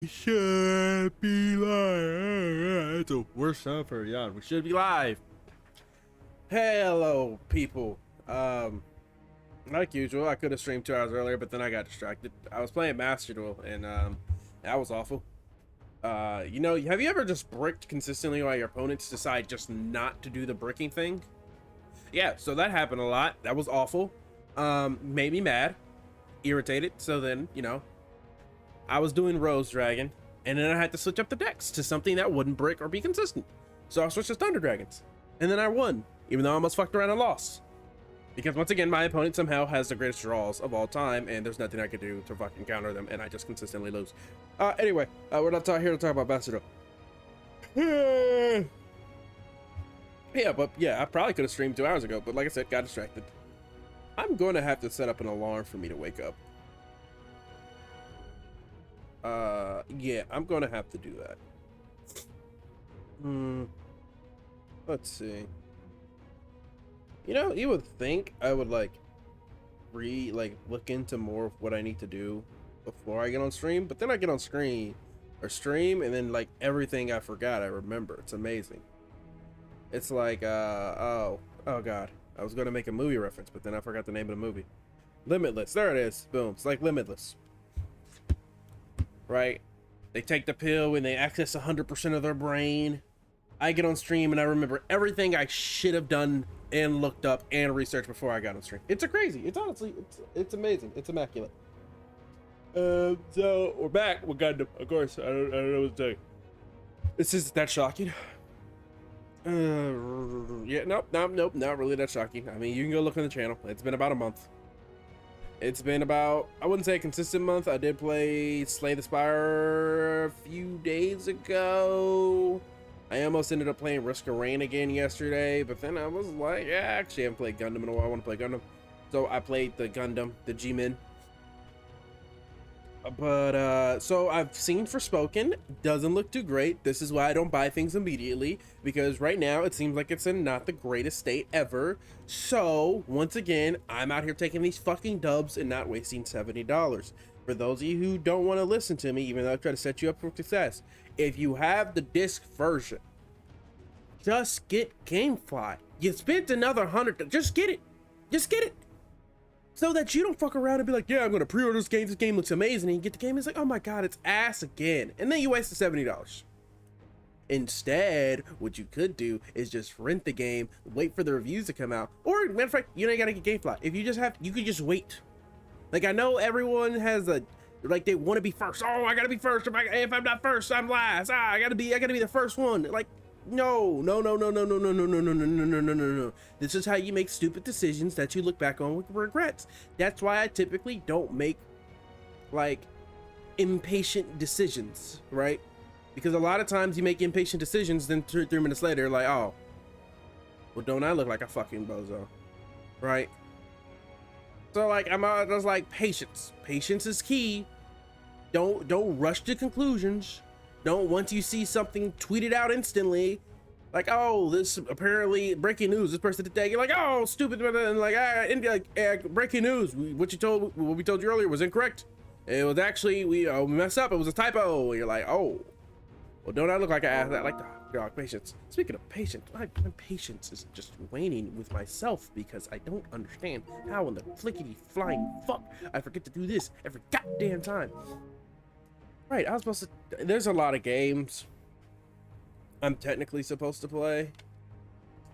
Should be live. It's a worse sound for a yawn. We should be live. Hello, people. Like usual, I could have streamed 2 hours earlier, but then I got distracted. I was playing Master Duel, and that was awful. You know, have you ever just bricked consistently while your opponents decide just not to do the bricking thing? Yeah, so that happened a lot. That was awful. Made me mad, irritated. So then, you know, I was doing Rose Dragon, and then I had to switch up the decks to something that wouldn't brick or be consistent. So I switched to Thunder Dragons, and then I won, even though I almost fucked around and lost. Because once again, my opponent somehow has the greatest draws of all time, and there's nothing I could do to fucking counter them, and I just consistently lose. Anyway, we're not here to talk about Master Duel. Yeah, but yeah, I probably could have streamed 2 hours ago, but like I said, got distracted. I'm going to have to set up an alarm for me to wake up. Yeah, I'm gonna have to do that. Let's see. You know, you would think I would like look into more of what I need to do before I get on stream, but then I get on screen or stream, and then like everything I forgot I remember. It's amazing. It's like oh god, I was gonna make a movie reference, but then I forgot the name of the movie. Limitless. There it is. Boom. It's like Limitless. Right? They take the pill and they access 100% of their brain. I get on stream and I remember everything I should have done and looked up and researched before I got on stream. It's crazy. It's honestly, it's amazing. It's immaculate. So we're back with Gundam. Of course, I don't know what to tell you. This is that shocking. Yeah, nope, not really that shocking. I mean, you can go look on the channel. It's been about a month. It's been about, I wouldn't say a consistent month. I did play Slay the Spire a few days ago. I almost ended up playing Risk of Rain again yesterday, but then I was like, yeah, actually I haven't played Gundam in a while. I want to play Gundam. So I played the Gundam, the G-Men. But so I've seen Forspoken. Doesn't look too great. This is why I don't buy things immediately, because right now it seems like it's in not the greatest state ever. So once again, I'm out here taking these fucking dubs and not wasting $70. For those of you who don't want to listen to me, even though I try to set you up for success, if you have the disc version, just get GameFly. You spent another $100. Just get it. Just get it. So that you don't fuck around and be like, yeah, I'm gonna pre-order this game. This game looks amazing. And you get the game, it's like, oh my god, it's ass again. And then you waste the $70. Instead, what you could do is just rent the game, wait for the reviews to come out. Or matter of fact, you don't gotta get GameFly. If you just have, you could just wait. Like, I know everyone has a, like, they want to be first. Oh, I gotta be first. If I'm not first, I'm last. I gotta be the first one. Like, no. This is how you make stupid decisions that you look back on with regrets. That's why I typically don't make like impatient decisions, right? Because a lot of times you make impatient decisions, then 3 minutes later, like, oh, well, don't I look like a fucking bozo, right? So like, I'm just like, patience. Patience is key. Don't rush to conclusions. Don't, once you see something tweeted out instantly, like, oh, this apparently breaking news, this person today, you're like, oh, stupid, and like, breaking news, what we told you earlier was incorrect. It was actually, we messed up, it was a typo. You're like, oh, well, don't I look like I like the patience. Speaking of patience, my patience is just waning with myself because I don't understand how in the flickety flying fuck I forget to do this every goddamn time. Right, I was supposed to, there's a lot of games I'm technically supposed to play.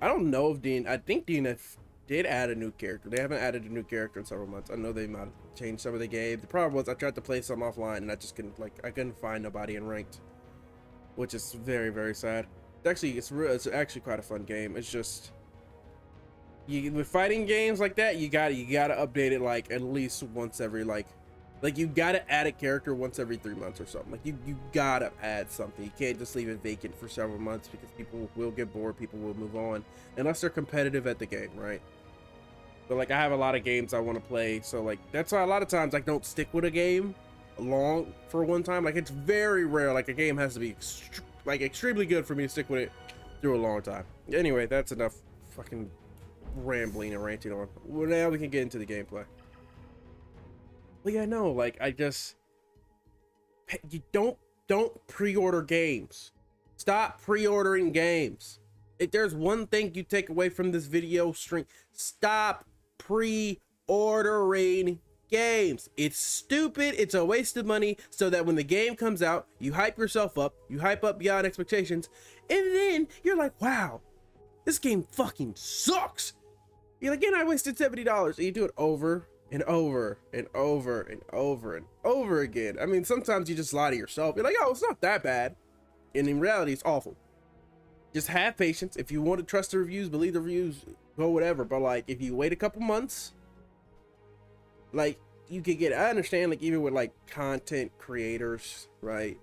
I don't know if I think DNF did add a new character. They haven't added a new character in several months. I know they might have changed some of the game. The problem was I tried to play some offline and I just couldn't, like, I couldn't find nobody in ranked, which is very, very sad. It's actually quite a fun game. It's just, with fighting games like that, you gotta update it like at least once every like you gotta add a character once every 3 months or something. Like you gotta add something. You can't just leave it vacant for several months because people will get bored, people will move on unless they're competitive at the game, right? But like, I have a lot of games I want to play, so like that's why a lot of times I don't stick with a game long for one time. Like, it's very rare like a game has to be extremely good for me to stick with it through a long time. Anyway, that's enough fucking rambling and ranting on. Well, now we can get into the gameplay. Well, yeah, no, like, you don't don't pre-order games. Stop pre-ordering games. If there's one thing you take away from this video string, stop pre-ordering games. It's stupid. It's a waste of money, so that when the game comes out, you hype yourself up, you hype up beyond expectations, and then you're like, wow, this game fucking sucks. You're like, and I wasted $70, and you do it over and over and over and over and over again. I mean, sometimes you just lie to yourself. You're like, oh, it's not that bad. And in reality, it's awful. Just have patience. If you want to trust the reviews, believe the reviews, go whatever. But like, if you wait a couple months, like, you could get, I understand, like, even with like content creators, right?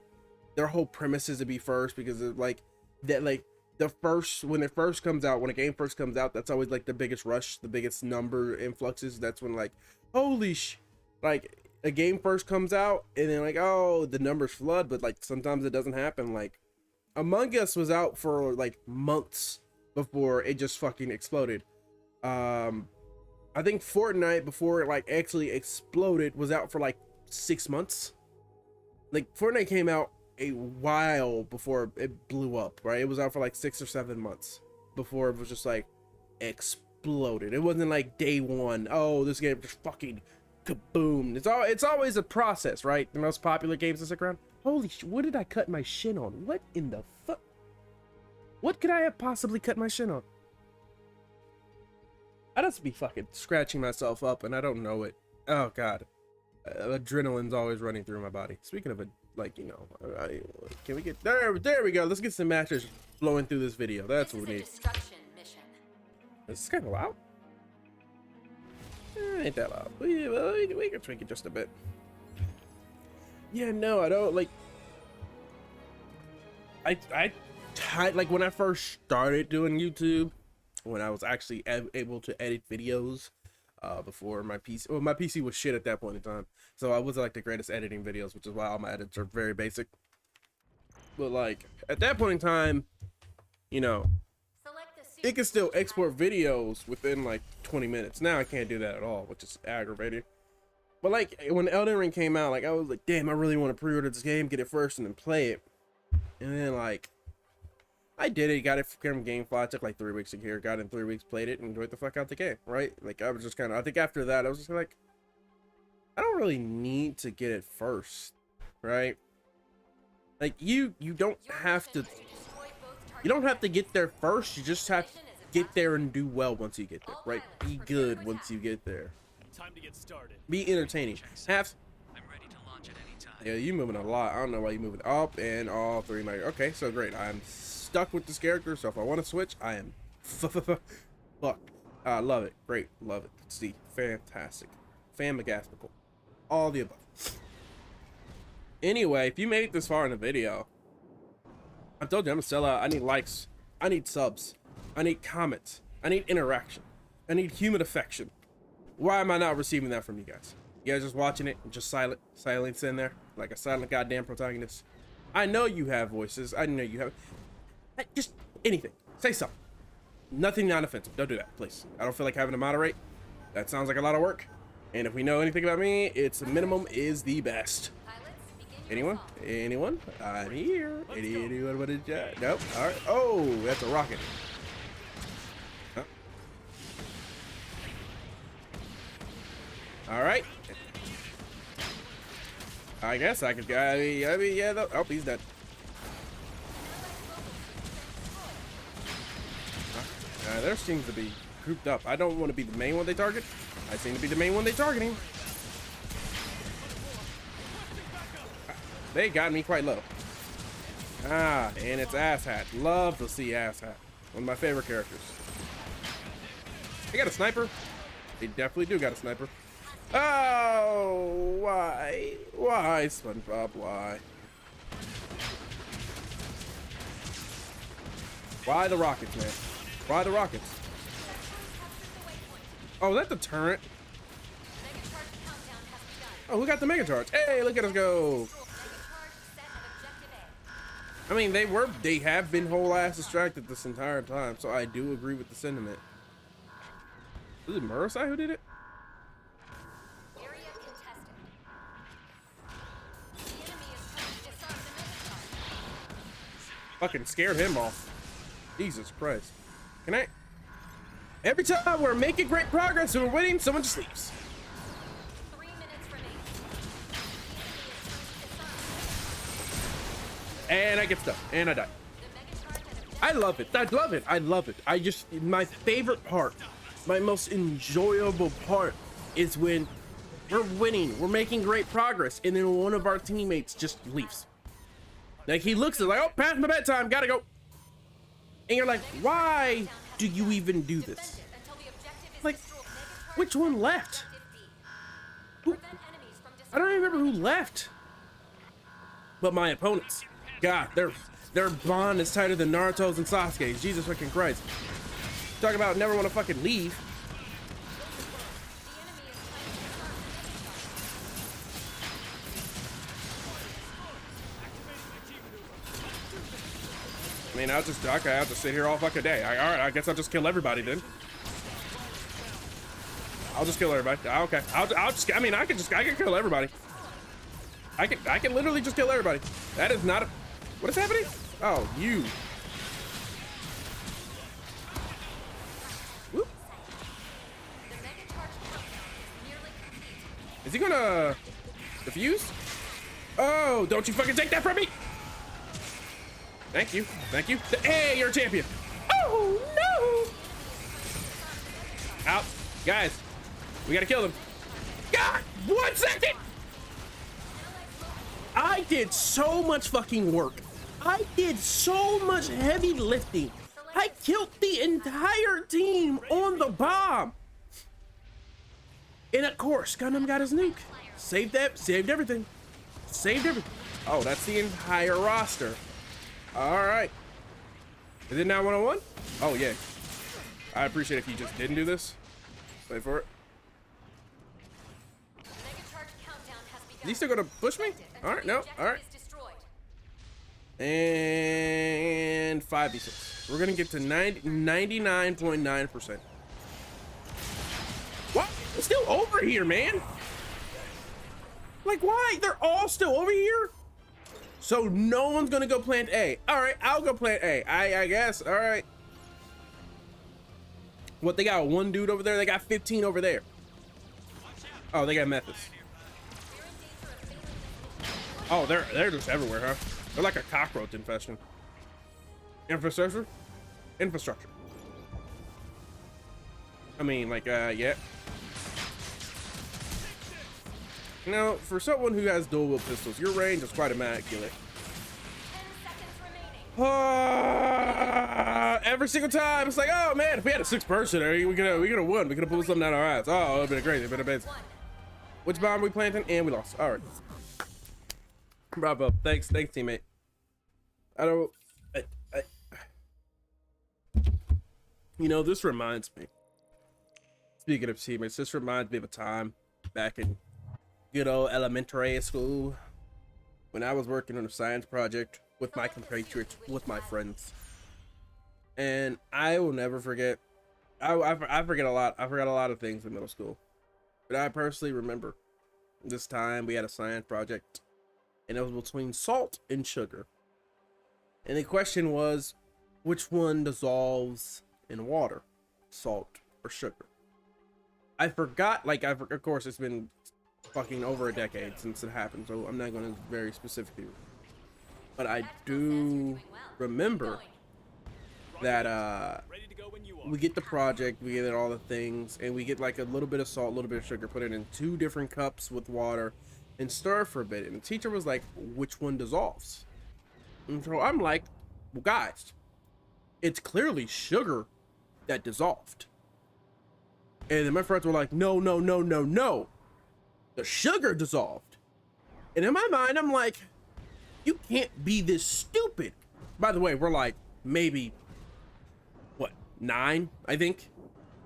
Their whole premise is to be first, because of like that, like the first, when it first comes out, when a game first comes out, that's always like the biggest rush, the biggest number influxes. That's when like, holy like a game first comes out, and then like, oh, the numbers flood. But like sometimes it doesn't happen. Like Among Us was out for like months before it just fucking exploded. I think Fortnite, before it like actually exploded, was out for like 6 months. Like Fortnite came out a while before it blew up, right? It was out for like 6 or 7 months before it was just like exploded. It wasn't like day one, oh, this game just fucking kaboom. It's always a process, right? The most popular games that stick around. Holy shit, what did I cut my shin on? What in the fuck? What could I have possibly cut my shin on? I just be fucking scratching myself up and I don't know it. Oh god. Adrenaline's always running through my body. Speaking of it, like, you know, can we get there we go. Let's get some matches flowing through this video. That's what we need. Is this kind of loud? Ain't that loud. We can tweak it just a bit. Yeah, no, I don't like. I like when I first started doing YouTube, when I was actually able to edit videos, before my PC. Well, my PC was shit at that point in time, so I wasn't like the greatest editing videos, which is why all my edits are very basic. But like at that point in time, you know, it can still export videos within like 20 minutes. Now I can't do that at all, which is aggravating. But like when Elden Ring came out, like I was like, damn, I really want to pre-order this game, get it first, and then play it. And then like I did it, got it from GameFly. It took like 3 weeks to get it, got it in 3 weeks, played it, and enjoyed the fuck out the game, right? Like I was just kind of, I think after that I was just like, I don't really need to get it first, right? Like you don't have to get there first. You just have to get there and do well once you get there, right? Be good once you get there. Time to get started. Be entertaining. I'm ready to launch at any time. Yeah, you moving a lot. I don't know why you moving up and all three. Like, okay, so great. I'm stuck with this character, so if I want to switch, I am fucked. I love it. Great. Love it. See, fantastic. Fan-magastical. All the above. Anyway, if you made it this far in the video, I told you I'm a sellout. I need likes. I need subs. I need comments. I need interaction. I need human affection. Why am I not receiving that from you guys? You guys just watching it and just silence in there like a silent goddamn protagonist. I know you have voices. I know you have. Just anything. Say something. Nothing non-offensive. Don't do that, please. I don't feel like having to moderate. That sounds like a lot of work. And if we know anything about me, it's the minimum is the best. Anyone? Anyone? I'm here. Anyone? What did you? Nope. All right. Oh, that's a rocket. Huh? All right. I guess I could. I mean, yeah. Oh, he's dead. There seems to be grouped up. I don't want to be the main one they target. I seem to be the main one they targeting. They got me quite low. Ah, and it's Asshat. Love to see Asshat. One of my favorite characters. They got a sniper. They definitely do got a sniper. Oh, why? Why, SpongeBob? Why? Why the rockets, man? Why the rockets? Oh, that's the turret. Oh, who got the mega charge? Hey, look at us go. I mean, they have been whole ass distracted this entire time, so I do agree with the sentiment. Was it Murasai who did it? Fucking scared him off. Jesus Christ. Can I? Every time we're making great progress and we're winning, someone just leaves. 3 minutes remaining. And I get stuck. And I die. I love it. I love it. I love it. I just, my favorite part, my most enjoyable part is when we're winning, we're making great progress, and then one of our teammates just leaves. Like, he looks at it like, oh, past my bedtime, gotta go. And you're like, why do you even do this? Like, which one left? Who? I don't even remember who left. But my opponents, God, their bond is tighter than Naruto's and Sasuke's. Jesus fucking Christ. Talk about never want to fucking leave. I mean, I'll just, okay, I'll just sit here all fucking day. All right, I guess I'll just kill everybody then. I'll just kill everybody. Okay, I'll just, I mean, I can kill everybody. I can literally just kill everybody. That is not a, what is happening? Oh, you. Whoop. Is he gonna defuse? Oh, don't you fucking take that from me! Thank you, thank you. Hey, you're a champion. Oh no! Out, guys. We gotta kill them. God, 1 second. I did so much fucking work. I did so much heavy lifting. I killed the entire team on the bomb. And of course, Gundam got his nuke. Saved everything. Saved everything. Oh, that's the entire roster. All right. Is it now 101? Oh, yeah. I appreciate if you just didn't do this. Wait for it. Is he still gonna push me? All right, no, all right. And 5d6. We're gonna get to 99.9%. What? It's still over here, man. Like, why? They're all still over here? So no one's gonna go plant A. All right, I'll go plant A. I guess, all right. What, they got one dude over there? They got 15 over there. Oh, they got methods. Oh, they're just everywhere, huh? They're like a cockroach infestation. Infrastructure? Infrastructure. I mean, like, yeah. Now, for someone who has dual wield pistols, your range is quite immaculate. 10 seconds remaining. Every single time, it's like, oh man, if we had a 6-person there, we could have won. We could have pulled something out of our ass. Oh, it'd been great. It'd been amazing. Which bomb we planting? And we lost. All right. Bravo. Thanks, teammate. You know, this reminds me. Speaking of teammates, this reminds me of a time back in good old elementary school when I was working on a science project with my compatriots, with my friends, and I will never forget. I forget a lot. I forgot a lot of things in middle school, but I personally remember this time we had a science project. And it was between salt and sugar. And the question was, which one dissolves in water? Salt or sugar? I forgot, like, of course, it's been fucking over a decade since it happened, so I'm not going to be very specific here. But I do remember that we get the project, we get all the things, and we get like a little bit of salt, a little bit of sugar, put it in 2 different cups with water, and stir for a bit. And the teacher was like, which one dissolves? And so I'm like, well, guys, it's clearly sugar that dissolved. And then my friends were like, no, the sugar dissolved. And in my mind, I'm like, you can't be this stupid. By the way, we're like maybe what, 9, I think.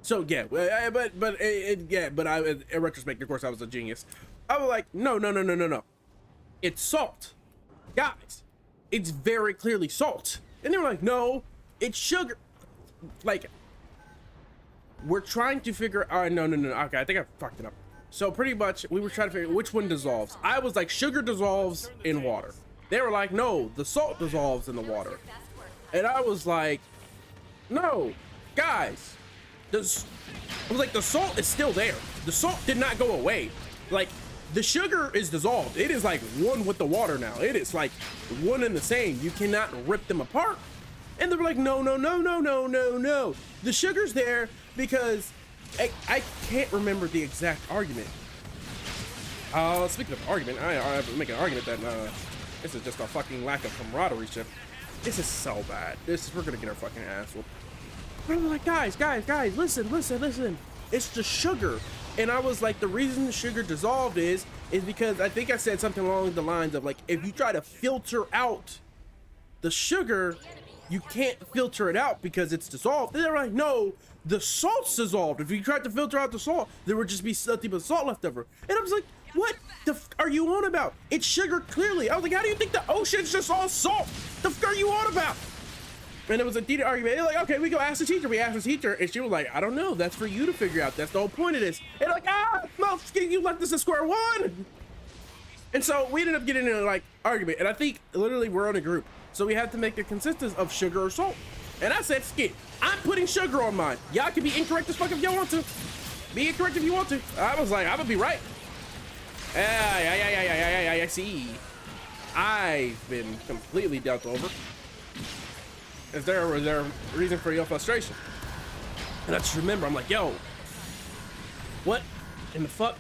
So yeah, but in retrospect, of course, I was a genius. I was like, no. It's salt. Guys, it's very clearly salt. And they were like, no, it's sugar. Like, we're trying to figure out, no. Okay, I think I fucked it up. So pretty much we were trying to figure out which one dissolves. I was like, sugar dissolves in water. They were like, no, the salt dissolves in the water. Your best work. And I was like, no, guys, I was like, the salt is still there. The salt did not go away. Like, the sugar is dissolved. It is like one with the water now. It is like one and the same. You cannot rip them apart. And they were like, no, no, no, no, no, no, no. The sugar's there because I can't remember the exact argument. Speaking of argument, I make an argument that this is just a fucking lack of camaraderie ship. This is so bad. We're gonna get our fucking ass whooped. But I'm like, guys, listen. It's the sugar. And I was like, the reason the sugar dissolved is because I think I said something along the lines of like, if you try to filter out the sugar, you can't filter it out because it's dissolved. And they're like, no, the salt's dissolved. If you tried to filter out the salt, there would just be nothing but salt left over. And I was like, what the f are you on about? It's sugar clearly. I was like, how do you think the ocean's just all salt? The f are you on about? And it was a heated argument. They're like, okay, we go ask the teacher. We asked the teacher, and she was like, I don't know. That's for you to figure out. That's the whole point of this. And like, no, you left this at square one. And so we ended up getting in a like argument. And I think literally we're on a group. So we have to make the consistency of sugar or salt. And I said, skip. I'm putting sugar on mine. Y'all can be incorrect as fuck if y'all want to. Be incorrect if you want to. I was like, I'm gonna be right. I see. I've been completely dealt over. Was there a reason for your frustration? And I just remember, I'm like, yo, what in the fuck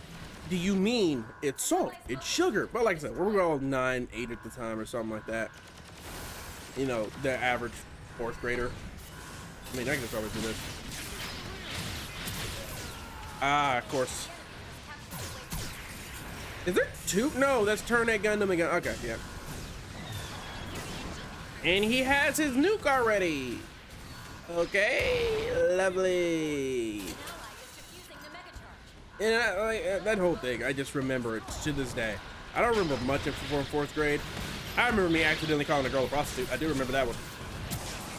do you mean it's salt? It's sugar. But like I said, we were all 9, 8 at the time or something like that. You know, the average 4th grader. I mean, I can just always do this. Of course. Is there 2? No, that's turn that Gundam again. Okay, yeah. And he has his nuke already. Okay, lovely. And that whole thing, I just remember it to this day. I don't remember much of from 4th grade. I remember me accidentally calling a girl a prostitute. I do remember that one.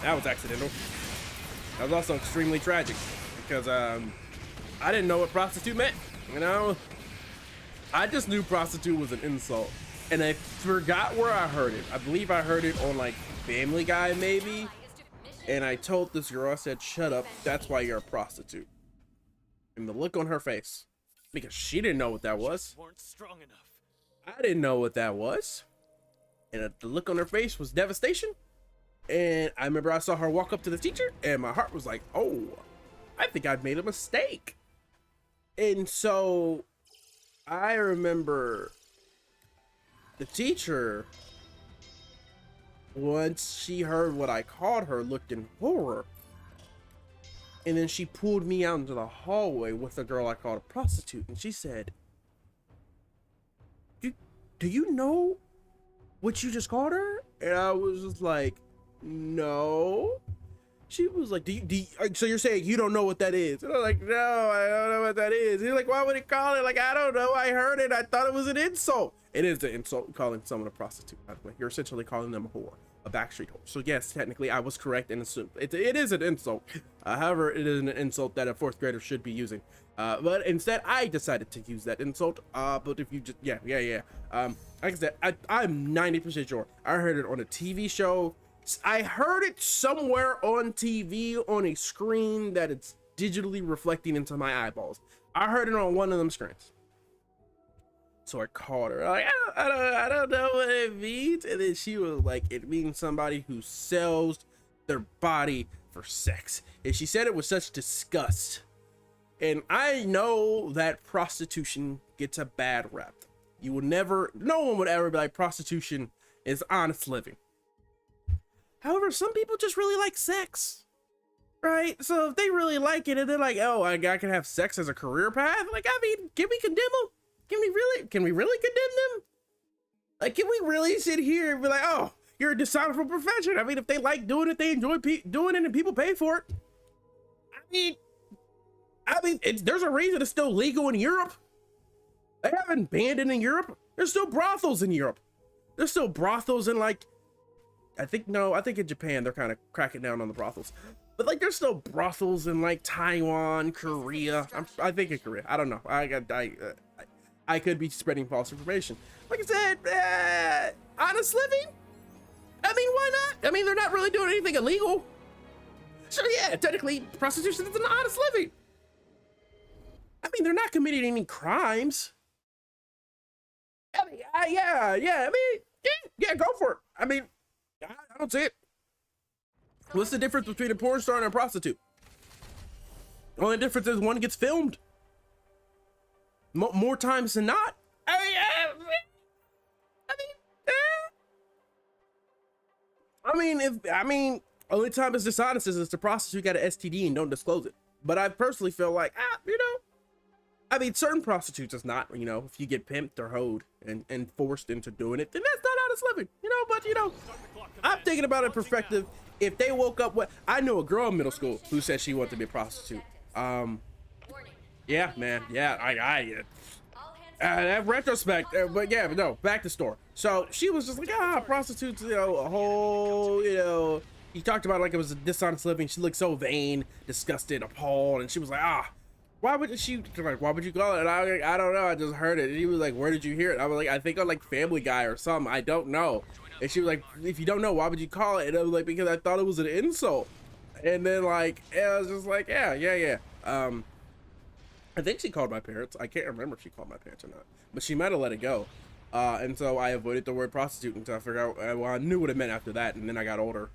That was accidental. That was also extremely tragic because I didn't know what prostitute meant. You know, I just knew prostitute was an insult, and I forgot where I heard it. I believe I heard it on like Family Guy maybe, and I told this girl, I said, shut up, that's why you're a prostitute. And the look on her face, because she didn't know what that was. Weren't strong enough. I didn't know what that was. And the look on her face was devastation. And I remember I saw her walk up to the teacher, and my heart was like, oh, I think I've made a mistake. And so I remember the teacher, once she heard what I called her, looked in horror. And then she pulled me out into the hallway with the girl I called a prostitute. And she said, do you know what you just called her? And I was just like, no. She was like, so you're saying you don't know what that is? And I'm like, no, I don't know what that is. He's like, why would he call it? Like, I don't know. I heard it. I thought it was an insult. It is an insult calling someone a prostitute, by the way. You're essentially calling them a whore, a backstreet whore. So yes, technically I was correct and assumed it is an insult. However, it is an insult that a 4th grader should be using. But instead I decided to use that insult. But if you just, yeah. Like I said, I'm 90% sure I heard it on a TV show. I heard it somewhere on TV on a screen that it's digitally reflecting into my eyeballs. I heard it on one of them screens. So I called her. Like, I don't know what it means. And then she was like, it means somebody who sells their body for sex. And she said it with such disgust. And I know that prostitution gets a bad rap. You will never, no one would ever be like, prostitution is honest living. However, some people just really like sex, right? So if they really like it and they're like, oh, I can have sex as a career path. Like, I mean, can we condemn them? Can we really condemn them? Like, can we really sit here and be like, oh, you're a dishonorable profession? I mean, if they like doing it, they enjoy doing it, and people pay for it. I mean, there's a reason it's still legal in Europe. They haven't banned it in Europe. There's still brothels in Europe. There's still brothels in like, I think in Japan they're kind of cracking down on the brothels, but like there's still brothels in like Taiwan, Korea. I think in Korea. I don't know. I could be spreading false information. Like I said, honest living? I mean, why not? I mean, they're not really doing anything illegal. So yeah, technically, prostitution is an honest living. I mean, they're not committing any crimes. I mean, yeah, I mean, yeah, go for it. I mean, I don't see it. What's the difference between a porn star and a prostitute? The only difference is one gets filmed more times than not. I mean, only time it's dishonest is if the prostitute got an STD and don't disclose it. But I personally feel like, I mean, certain prostitutes is not, if you get pimped or hoed and forced into doing it, then that's not honest living, but I'm thinking about it perspective. If they woke up, I knew a girl in middle school who said she wanted to be a prostitute. Yeah, man, yeah, that retrospect, but yeah, but no, back to store. So she was just like, prostitutes, a whole, he talked about it like it was a dishonest living. She looked so vain, disgusted, appalled, and she was like, why would you call it? And I was like, I don't know, I just heard it. And he was like, where did you hear it? I was like, I think on like Family Guy or something, I don't know. And she was like, if you don't know, why would you call it? And I was like, because I thought it was an insult. And then like, I was just like, yeah. I think she called my parents. I can't remember if she called my parents or not, but she might have let it go. And so I avoided the word prostitute until I figured out, well, I knew what it meant after that. And then I got older.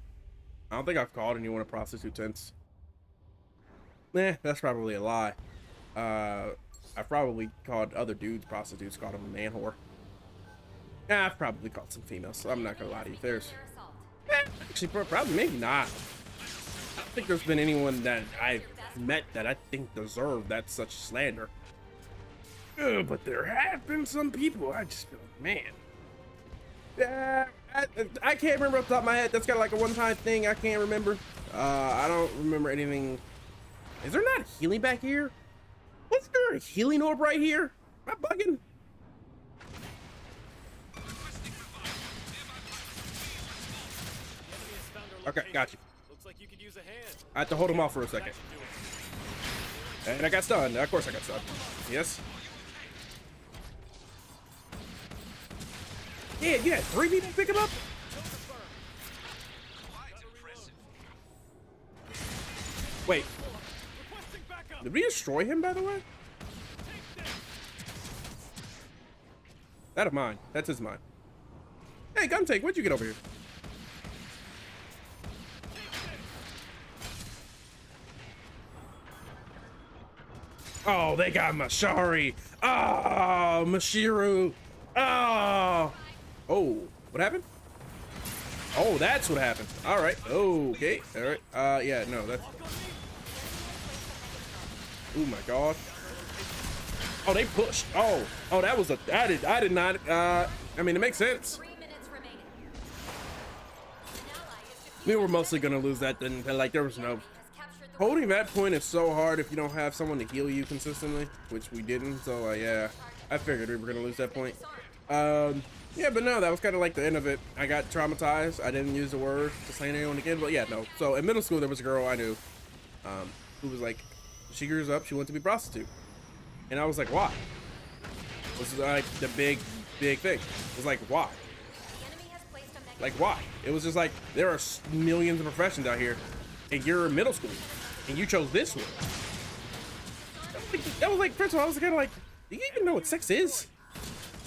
I don't think I've called anyone a prostitute since. That's probably a lie. I've probably called other dudes prostitutes, called them a man whore. I've probably called some females, so I'm not gonna lie to you. There's actually probably maybe not. I don't think there's been anyone that I've met that I think deserved that such slander. But there have been some people. I just feel like, man. I can't remember off the top of my head. That's kind of like a one-time thing. I can't remember. I don't remember anything. Is there not healing back here? Was there a healing orb right here? Am I bugging? Okay, got you. Looks like you could use a hand. I had to hold him off for a second. And I got stunned. Of course I got stunned. Yes. Yeah, you had 3 people pick him up? Wait. Did we destroy him, by the way? That of mine. That's his mine. Hey, Guntank, where'd you get over here? Oh, they got Mashari. Oh, Mashiru. Oh. Oh, what happened? Oh, that's what happened. All right. Okay. All right. Yeah, no, that's. Oh my God. Oh, they pushed. Oh, that was I did not. I mean, it makes sense. 3 minutes remaining. We were mostly gonna lose that. Then, like, there was no. Holding that point is so hard if you don't have someone to heal you consistently, which we didn't. So, yeah, I figured we were gonna lose that point. Yeah, but no, that was kind of like the end of it. I got traumatized. I didn't use the word to say anyone again, but yeah, no. So in middle school, there was a girl I knew, who was like, she grew up, she wanted to be a prostitute, and I was like, why? This is like the big thing. It was like, why? Like, why? It was just like, there are millions of professions out here, and you're in middle school, and you chose this one. That was like, first of all, I was kind of like, do you even know what sex is?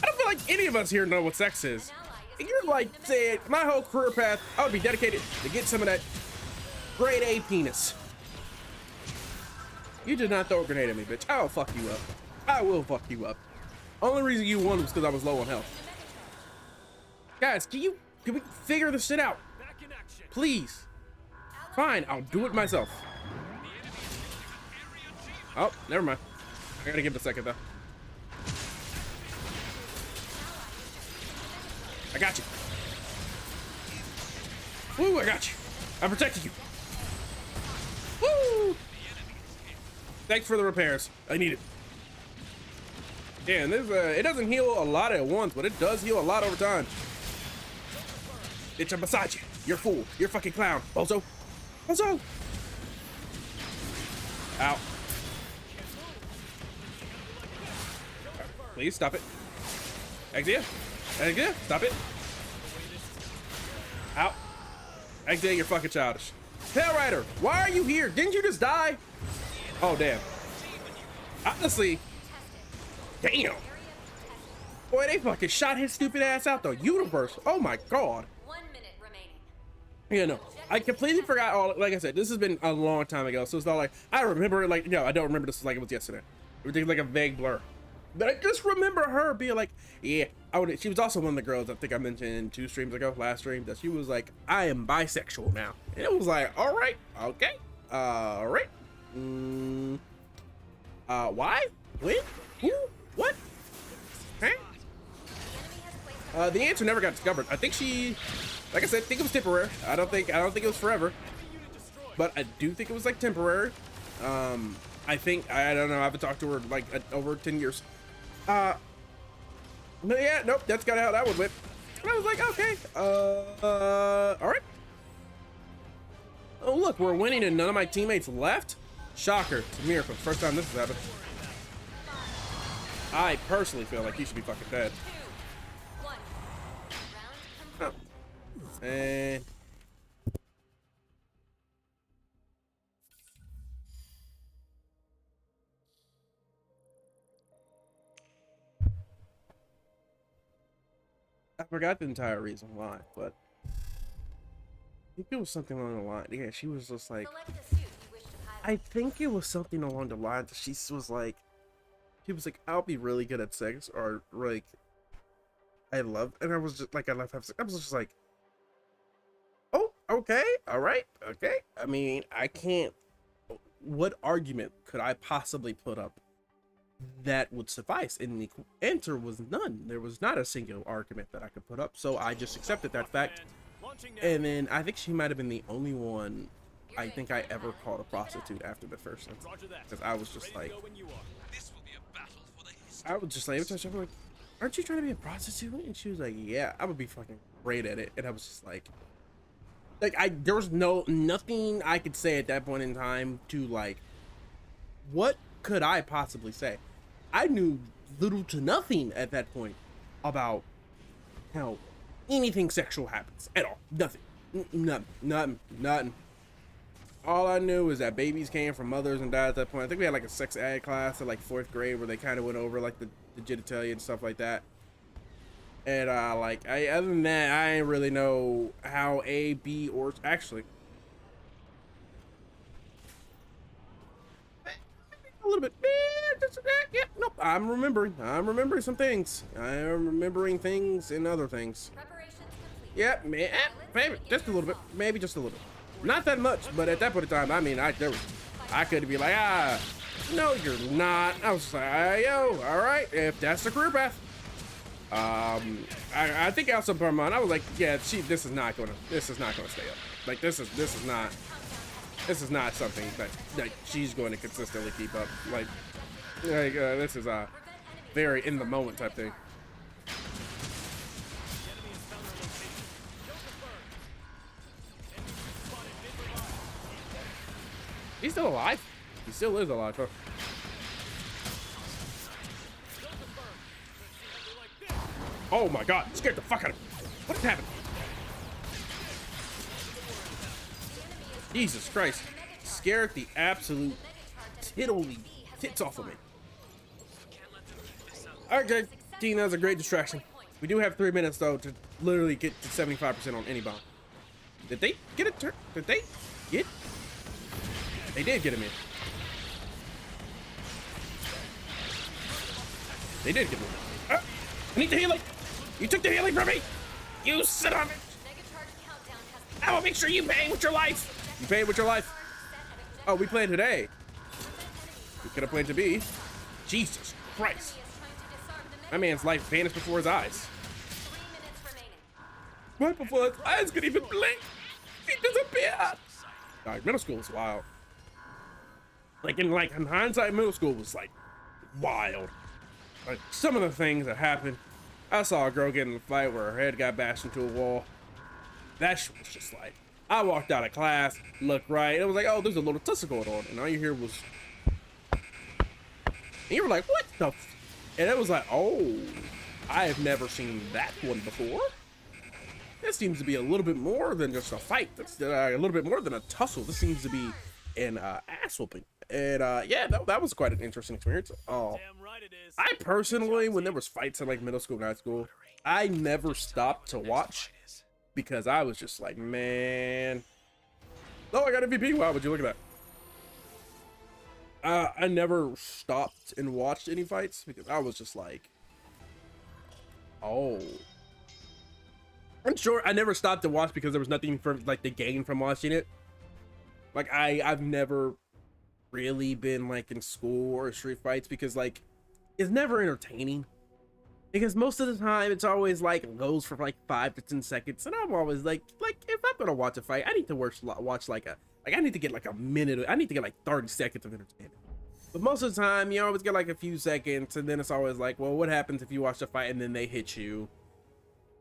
I don't feel like any of us here know what sex is. And you're like saying, my whole career path, I would be dedicated to get some of that grade A penis. You did not throw a grenade at me, bitch. I'll fuck you up. I will fuck you up. Only reason you won was because I was low on health. Guys, can we figure this shit out? Please. Fine, I'll do it myself. Oh, never mind. I gotta give it a second though. I got you. Woo, I got you. I protected you. Woo! Thanks for the repairs. I need it. Yeah, and there's it doesn't heal a lot at once, but it does heal a lot over time. Bitch, I'm beside you. You're a fool. You're a fucking clown. Bozo. Bozo! Ow. Please stop it. Exia. Exia, stop it. Out. Exia, you're fucking childish. Tail Rider, why are you here? Didn't you just die? Oh, damn. Honestly, damn. Boy, they fucking shot his stupid ass out the universe. Oh my God. 1 minute remaining. Yeah, no, I completely forgot all, like I said, this has been a long time ago. So it's not like, I remember it like, no, I don't remember this like it was yesterday. Everything's like a vague blur. But I just remember her being like, yeah, she was also one of the girls I think I mentioned 2 streams ago, last stream, that she was like, I am bisexual now. And it was like, all right, okay, all right. Why? When? Who? What? Huh? The answer never got discovered. I think she, like I said, I think it was temporary. I don't think it was forever, but I do think it was like temporary. I think, I don't know, I haven't talked to her like over 10 years. No, yeah, nope, that's kind of how that would went. And I was like, okay, all right. Oh, look, we're winning and none of my teammates left. Shocker, it's a miracle. First time this has happened. I personally feel like you should be fucking dead. 2, 1. Round complete. Oh. And I forgot the entire reason why, but I think it was something along the line. Yeah, she was just like, Select a suit you wish to pilot. I think it was something along the lines. She was like, I'll be really good at sex, or like, I love, and I was just like, I love having sex. I was just like, oh, okay, all right, okay. I mean, I can't. What argument could I possibly put up that would suffice? And the answer was none. There was not a single argument that I could put up, so I just accepted that fact. And then I think she might have been the only one I think I ever called a prostitute after the first instance, because I was just like, every time she was like, aren't you trying to be a prostitute? And she was like, yeah, I would be fucking great at it. And I was just like there was nothing I could say at that point in time to like, what could I possibly say? I knew little to nothing at that point about how anything sexual happens at all. Nothing. Nothing. All I knew is that babies came from mothers and dads at that point. I think we had like a sex ed class at like 4th grade where they kind of went over like the genitalia and stuff like that. And other than that, I didn't really know how A, B, or actually a little bit. Yeah, nope. I'm remembering some things. I'm remembering things and other things. Preparations complete. Yeah, man, maybe just a little bit, maybe just a little bit. Not that much, but at that point in time, I mean, I could be like, no, you're not. I was just like, yo, all right, if that's the career path. I think out some part of mine, I was like, yeah, this is not gonna stay up. Like this is not something that she's going to consistently keep up. Like this is a very in the moment type thing. He's still alive. He still is alive, huh? Oh my God, scared the fuck out of me. What happened? Jesus Christ. Scared the absolute tits off of me. Okay, team, that was a great distraction. We do have 3 minutes though to literally get to 75% on any bomb. Did they get it? Did they get? They did get him in. They did get him in. I need the healing. You took the healing from me. You son of a bitch. I will make sure you pay with your life. You paid with your life. Oh, we played today. We could have played to be. Jesus Christ. My man's life vanished before his eyes. 3 minutes remaining. Right before his eyes could even blink, he disappeared. Like, middle school was wild. Like in hindsight, middle school was like wild. Like some of the things that happened. I saw a girl get in a fight where her head got bashed into a wall. That shit was just like, I walked out of class, looked right, and it was like, oh, there's a little tussle going on, and all you hear was, and you were like, what the And it was like, oh, I have never seen that one before. This seems to be a little bit more than just a fight. That's a little bit more than a tussle. This seems to be an ass whooping. And yeah, that was quite an interesting experience. Oh, I personally, when there was fights in like middle school and high school, I never stopped to watch because I was just like, man. Oh, I got MVP. Wow, would you look at that? I never stopped and watched any fights because I was just like, oh. I'm sure I never stopped to watch because there was nothing for like the gain from watching it. Like I've never really been like in school or street fights because like it's never entertaining. Because most of the time it's always like goes for like 5 to 10 seconds, and I'm always like if I'm gonna watch a fight, I need to watch like I need to get like a minute. I need to get like 30 seconds of entertainment. But most of the time, you always get like a few seconds, and then it's always like, well, what happens if you watch the fight and then they hit you?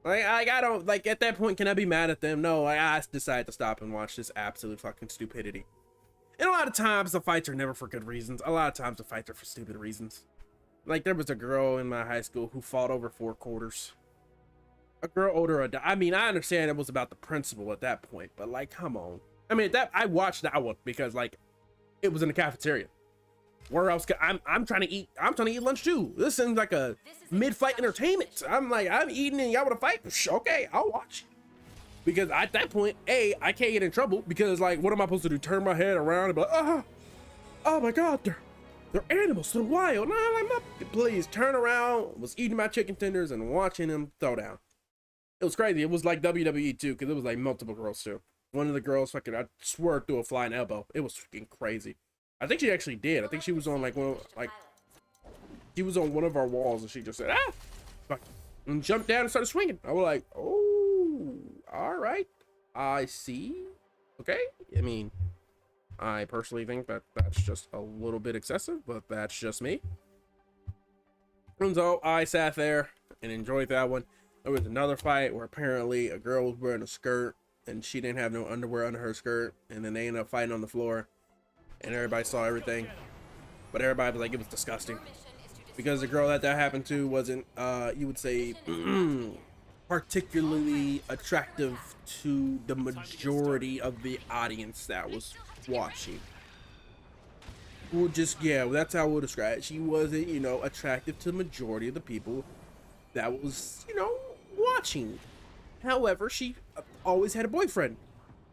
Like I don't like at that point. Can I be mad at them? No, I decided to stop and watch this absolute fucking stupidity. And a lot of times the fights are never for good reasons. A lot of times the fights are for stupid reasons. Like there was a girl in my high school who fought over 4 quarters. A girl older. I mean, I understand it was about the principal at that point, but like, come on. I mean, I watched that one because like it was in the cafeteria. Where else? I'm trying to eat. I'm trying to eat lunch too. This seems like a mid-fight entertainment. I'm like, I'm eating and y'all want to fight? Okay, I'll watch. Because at that point, I can't get in trouble because like, what am I supposed to do? Turn my head around and be like, oh my God, they're animals, they're wild. No, I'm not. Please turn around. Was eating my chicken tenders and watching them throw down. It was crazy. It was like WWE too, because it was like multiple girls too. One of the girls fucking, I swear, threw a flying elbow. It was fucking crazy. I think she actually did. I think she was on like she was on one of our walls and she just said, fuck, and jumped down and started swinging. I was like, oh, all right, I see. Okay, I mean, I personally think that that's just a little bit excessive, but that's just me. And so I sat there and enjoyed that one. There was another fight where apparently a girl was wearing a skirt and she didn't have no underwear under her skirt, and then they ended up fighting on the floor. And everybody saw everything, but everybody was like, it was disgusting because the girl that happened to wasn't, you would say, particularly attractive to the majority of the audience that was watching. Well, just, yeah, that's how we'll describe it. She wasn't, you know, attractive to the majority of the people that was, you know, watching. However, she always had a boyfriend,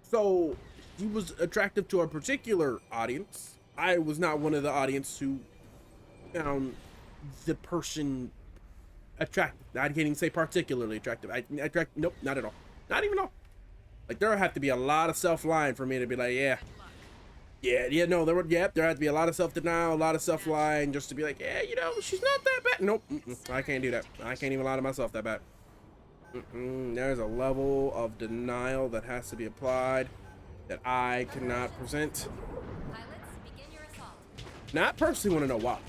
so he was attractive to a particular audience. I was not one of the audience who found the person attractive. I can't even say particularly attractive. Nope, not at all. Not even all. Like there have to be a lot of self-lying for me to be like, yeah, no, there had to be a lot of self-denial, a lot of self-lying just to be like, yeah, you know, she's not that bad. Nope, I can't do that. I can't even lie to myself that bad. There's a level of denial that has to be applied that I cannot present. Pilots, begin your assault. Now, I personally want to know why.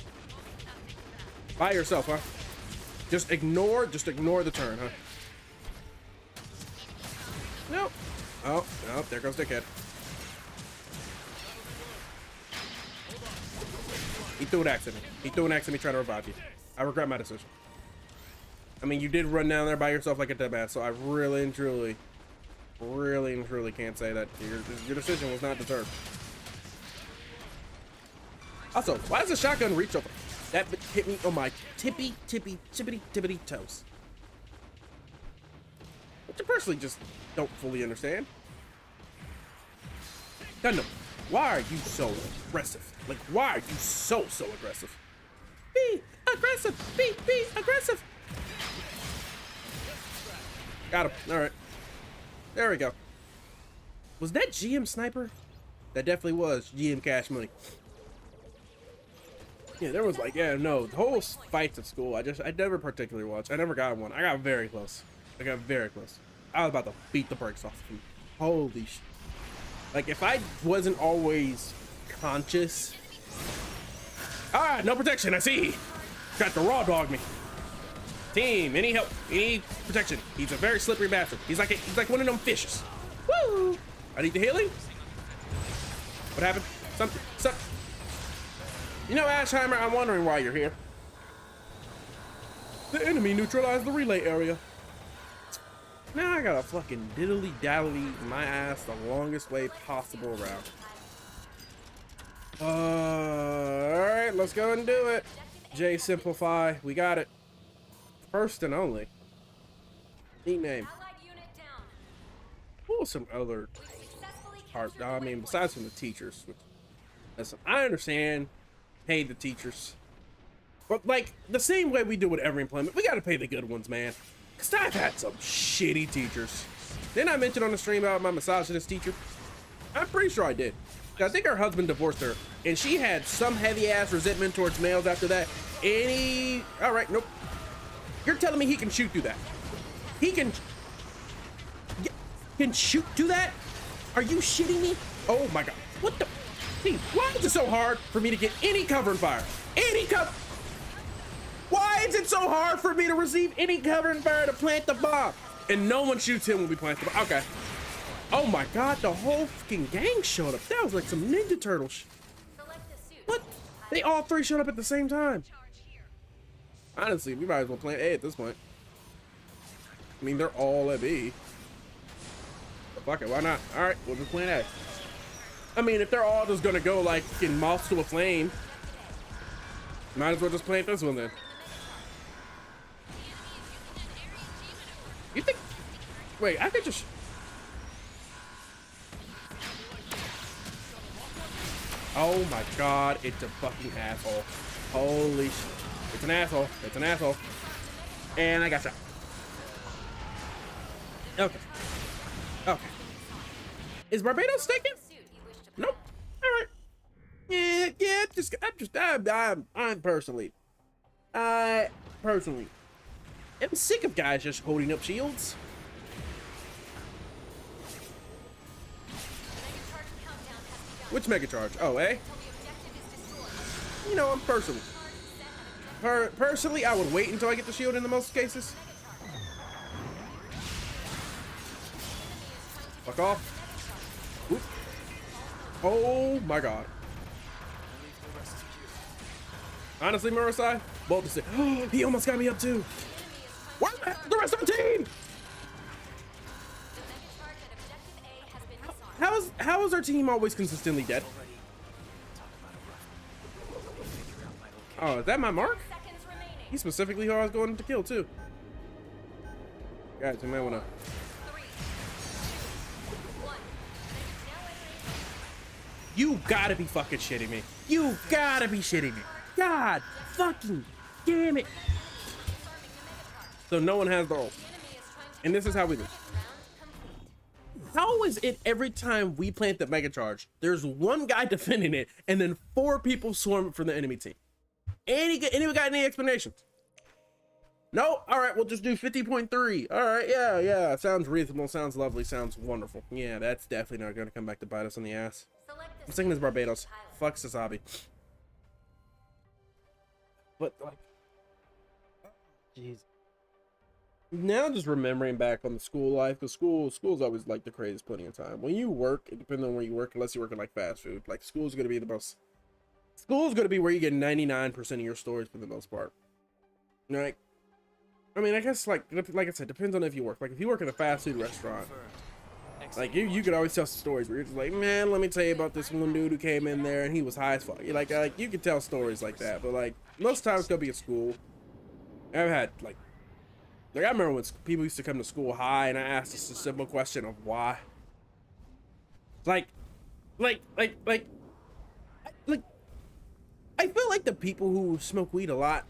By yourself, huh? Just ignore the turn, huh? Nope. Oh, nope, there goes Dickhead. He threw an axe at me. He threw an axe at me trying to revive you. I regret my decision. I mean, you did run down there by yourself like a deadman, so I really and truly can't say that your decision was not deserved. Also, why does the shotgun reach over? That hit me on my tippity toes. Which I personally just don't fully understand. Gundam, why are you so aggressive? Like, why are you so aggressive? Be aggressive! Be aggressive! Got him. All right. There we go. Was that GM Sniper? That definitely was GM Cash Money. Yeah, there was like, yeah, no, the whole fights at school, I never particularly watched. I never got one. I got very close. I was about to beat the brakes off of him. Holy shit. Like, if I wasn't always conscious. Ah, no protection, I see. Got to raw dog me. Team, any help? Any protection? He's a very slippery bastard. He's like one of them fishes. Woo! I need the healing. What happened? Something. You know, Ashheimer, I'm wondering why you're here. The enemy neutralized the relay area. Now I gotta fucking diddly dally my ass the longest way possible around. Alright, let's go and do it. J simplify. We got it. First and only. Neat name. What was some other part? I mean, besides from the teachers. Listen, I understand. Pay the teachers. But like the same way we do with every employment, we gotta pay the good ones, man. Cause I've had some shitty teachers. Didn't I mention on the stream about my misogynist teacher? I'm pretty sure I did. I think her husband divorced her, and she had some heavy ass resentment towards males after that. All right, nope. You're telling me he can shoot through that? He can shoot through that? Are you shitting me? Oh my god! What the? Hey, why is it so hard for me to get any cover and fire? Any cover? Why is it so hard for me to receive any cover and fire to plant the bomb? And no one shoots him when we plant the bomb. Okay. Oh my god, the whole fucking gang showed up. That was like some Ninja Turtles. What? They all three showed up at the same time. Honestly, we might as well plant A at this point. I mean, they're all at B. But fuck it, why not? All right, we'll just plant A. I mean, if they're all just gonna go like fucking moths to a flame, might as well just plant this one then. You think? Wait, I could just. Oh my god, it's a fucking asshole. Holy shit. It's an asshole. It's an asshole. And I got shot. Okay. Okay. Is Barbados taken? Nope. Alright. Yeah, I'm personally. I personally am sick of guys just holding up shields. Which mega charge? Oh, eh? You know, I'm personally. Personally, I would wait until I get the shield in the most cases. Fuck off. Oop. Oh my god. Honestly, Murasai, bold to say, oh, he almost got me up too. Where's the rest of the team? How is our team always consistently dead? Oh, is that my mark? He's specifically who I was going to kill too. Guys, we might wanna. You gotta be fucking shitting me. You gotta be shitting me. God fucking damn it. So no one has the ult. And this is how we do. How is it every time we plant the mega charge, there's one guy defending it, and then 4 people swarm it from the enemy team? Anyone got any explanations? No? All right, we'll just do 50.3. All right, yeah. Sounds reasonable, sounds lovely, sounds wonderful. Yeah, that's definitely not gonna come back to bite us in the ass. I'm thinking it's Barbados. Fuck Sasabi. But like, jeez. Now just remembering back on the school life, because school's always like the craziest plenty of time. When you work, it depends on where you work, unless you're working like fast food. Like school's gonna be the most. School's gonna be where you get 99% of your stories for the most part. Like, I mean, I guess like I said, depends on if you work. Like if you work in a fast food restaurant, like you could always tell some stories where you're just like, man, let me tell you about this one dude who came in there and he was high as fuck. You're like you can tell stories like that, but like most times it's gonna be at school. I've had like I remember when people used to come to school high, and I asked just a simple question of why. Like, I feel like the people who smoke weed a lot,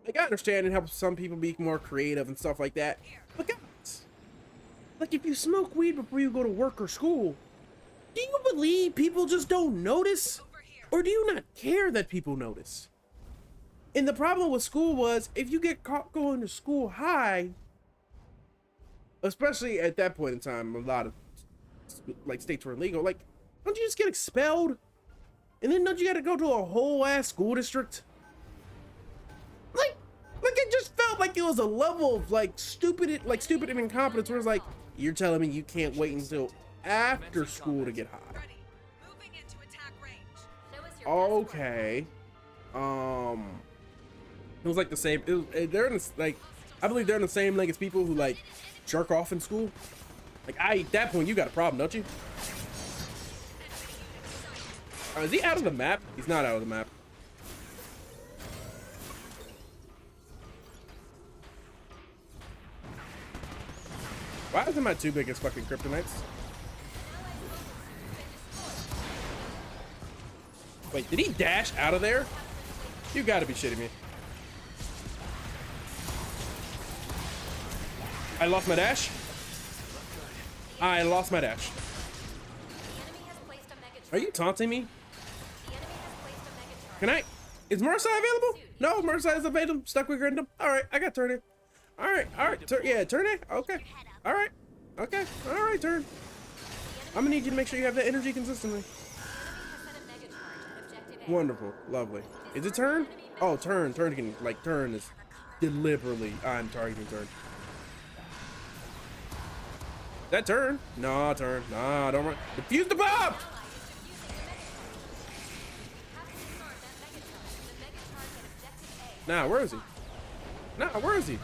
like I understand it helps some people be more creative and stuff like that. But guys, like if you smoke weed before you go to work or school, do you believe people just don't notice? Or do you not care that people notice? And the problem with school was, if you get caught going to school high, especially at that point in time, a lot of like states were illegal. Like, don't you just get expelled? And then don't you got to go to a whole ass school district? Like it just felt like it was a level of like stupid and incompetence where it's like, you're telling me you can't wait until after school to get high. It was like the same. They're in this, like, I believe they're in the same league as people who like jerk off in school. Like, at that point, you got a problem, don't you? Is he out of the map? He's not out of the map. Why isn't my two biggest fucking kryptonites? Wait, did he dash out of there? You gotta be shitting me. I lost my dash. I lost my dash. Are you taunting me? Can I? Is Mercy available? No, Mercy is available. Stuck with Gundam. All right, I got turn it. All right, yeah, turn it. Okay. All right. Okay. All right, turn. I'm gonna need you to make sure you have that energy consistently. Wonderful, lovely. Is it turn? Oh, turn can, like, turn is deliberately. I'm targeting turn. That turn? No, turn. Nah, don't run. Defuse the bomb! Nah, where is he? Nah, where is he?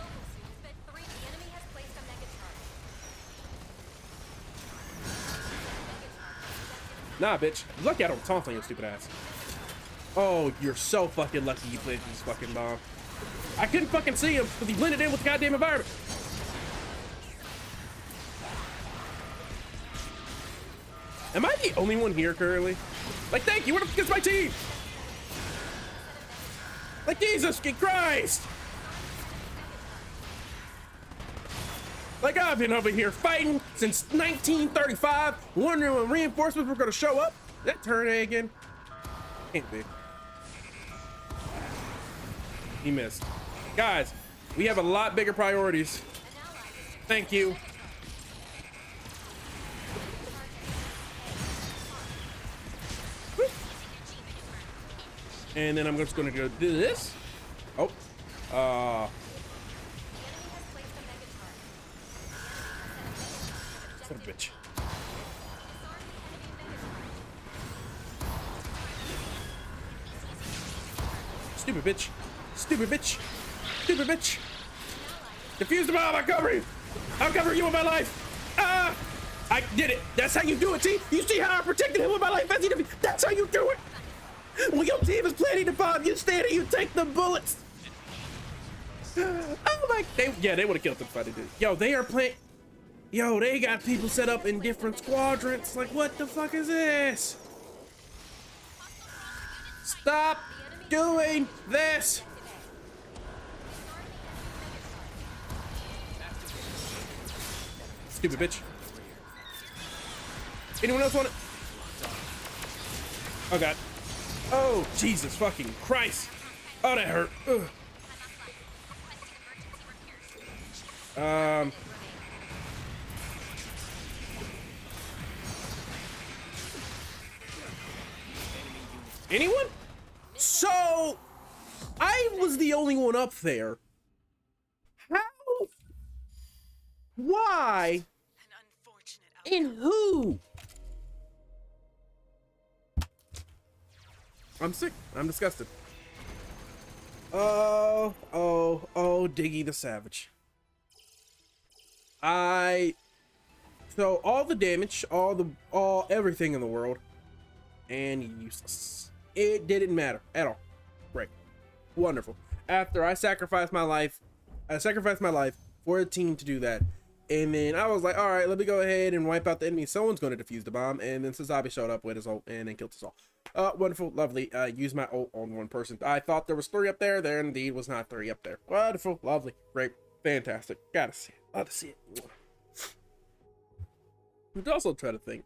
Nah, bitch. Lucky I don't taunt on your stupid ass. Oh, you're so fucking lucky you played this fucking bomb. I couldn't fucking see him because he blended in with the goddamn environment. Am I the only one here currently? Like, thank you. What the fuck is my team? Like, Jesus Christ. Like, I've been over here fighting since 1935, wondering when reinforcements were gonna show up. That turn A again? Can't be. He missed. Guys, we have a lot bigger priorities. Thank you. And then I'm just gonna go do this. Oh, son of a bitch. Stupid bitch. Stupid bitch. Stupid bitch. Defuse the bomb. I cover you. I'll cover you with my life. Ah! I did it. That's how you do it, see? You see how I protected him with my life? That's how you do it. When your team is planning the bomb, you stand and you take the bullets. Oh my! They would have killed them if I did. Yo, they are playing. Yo, they got people set up in different squadrons. Like, what the fuck is this? Stop doing this. Stupid bitch. Anyone else want it? Oh god. Oh, Jesus fucking Christ. Oh, that hurt. Ugh. Anyone? So, I was the only one up there. How? Why? And who? I'm sick. I'm disgusted. Oh, Diggy the Savage. So all the damage, everything in the world, and useless. It didn't matter at all. Right. Wonderful. After I sacrificed my life for a team to do that. And then I was like, all right, let me go ahead and wipe out the enemy. Someone's going to defuse the bomb. And then Sazabi showed up with his ult and then killed us all. Wonderful, lovely. Use my ult on one person. I thought there was 3 up there. There indeed was not 3 up there. Wonderful, lovely, great, fantastic. Gotta see it. Love to see it. We'd also try to think.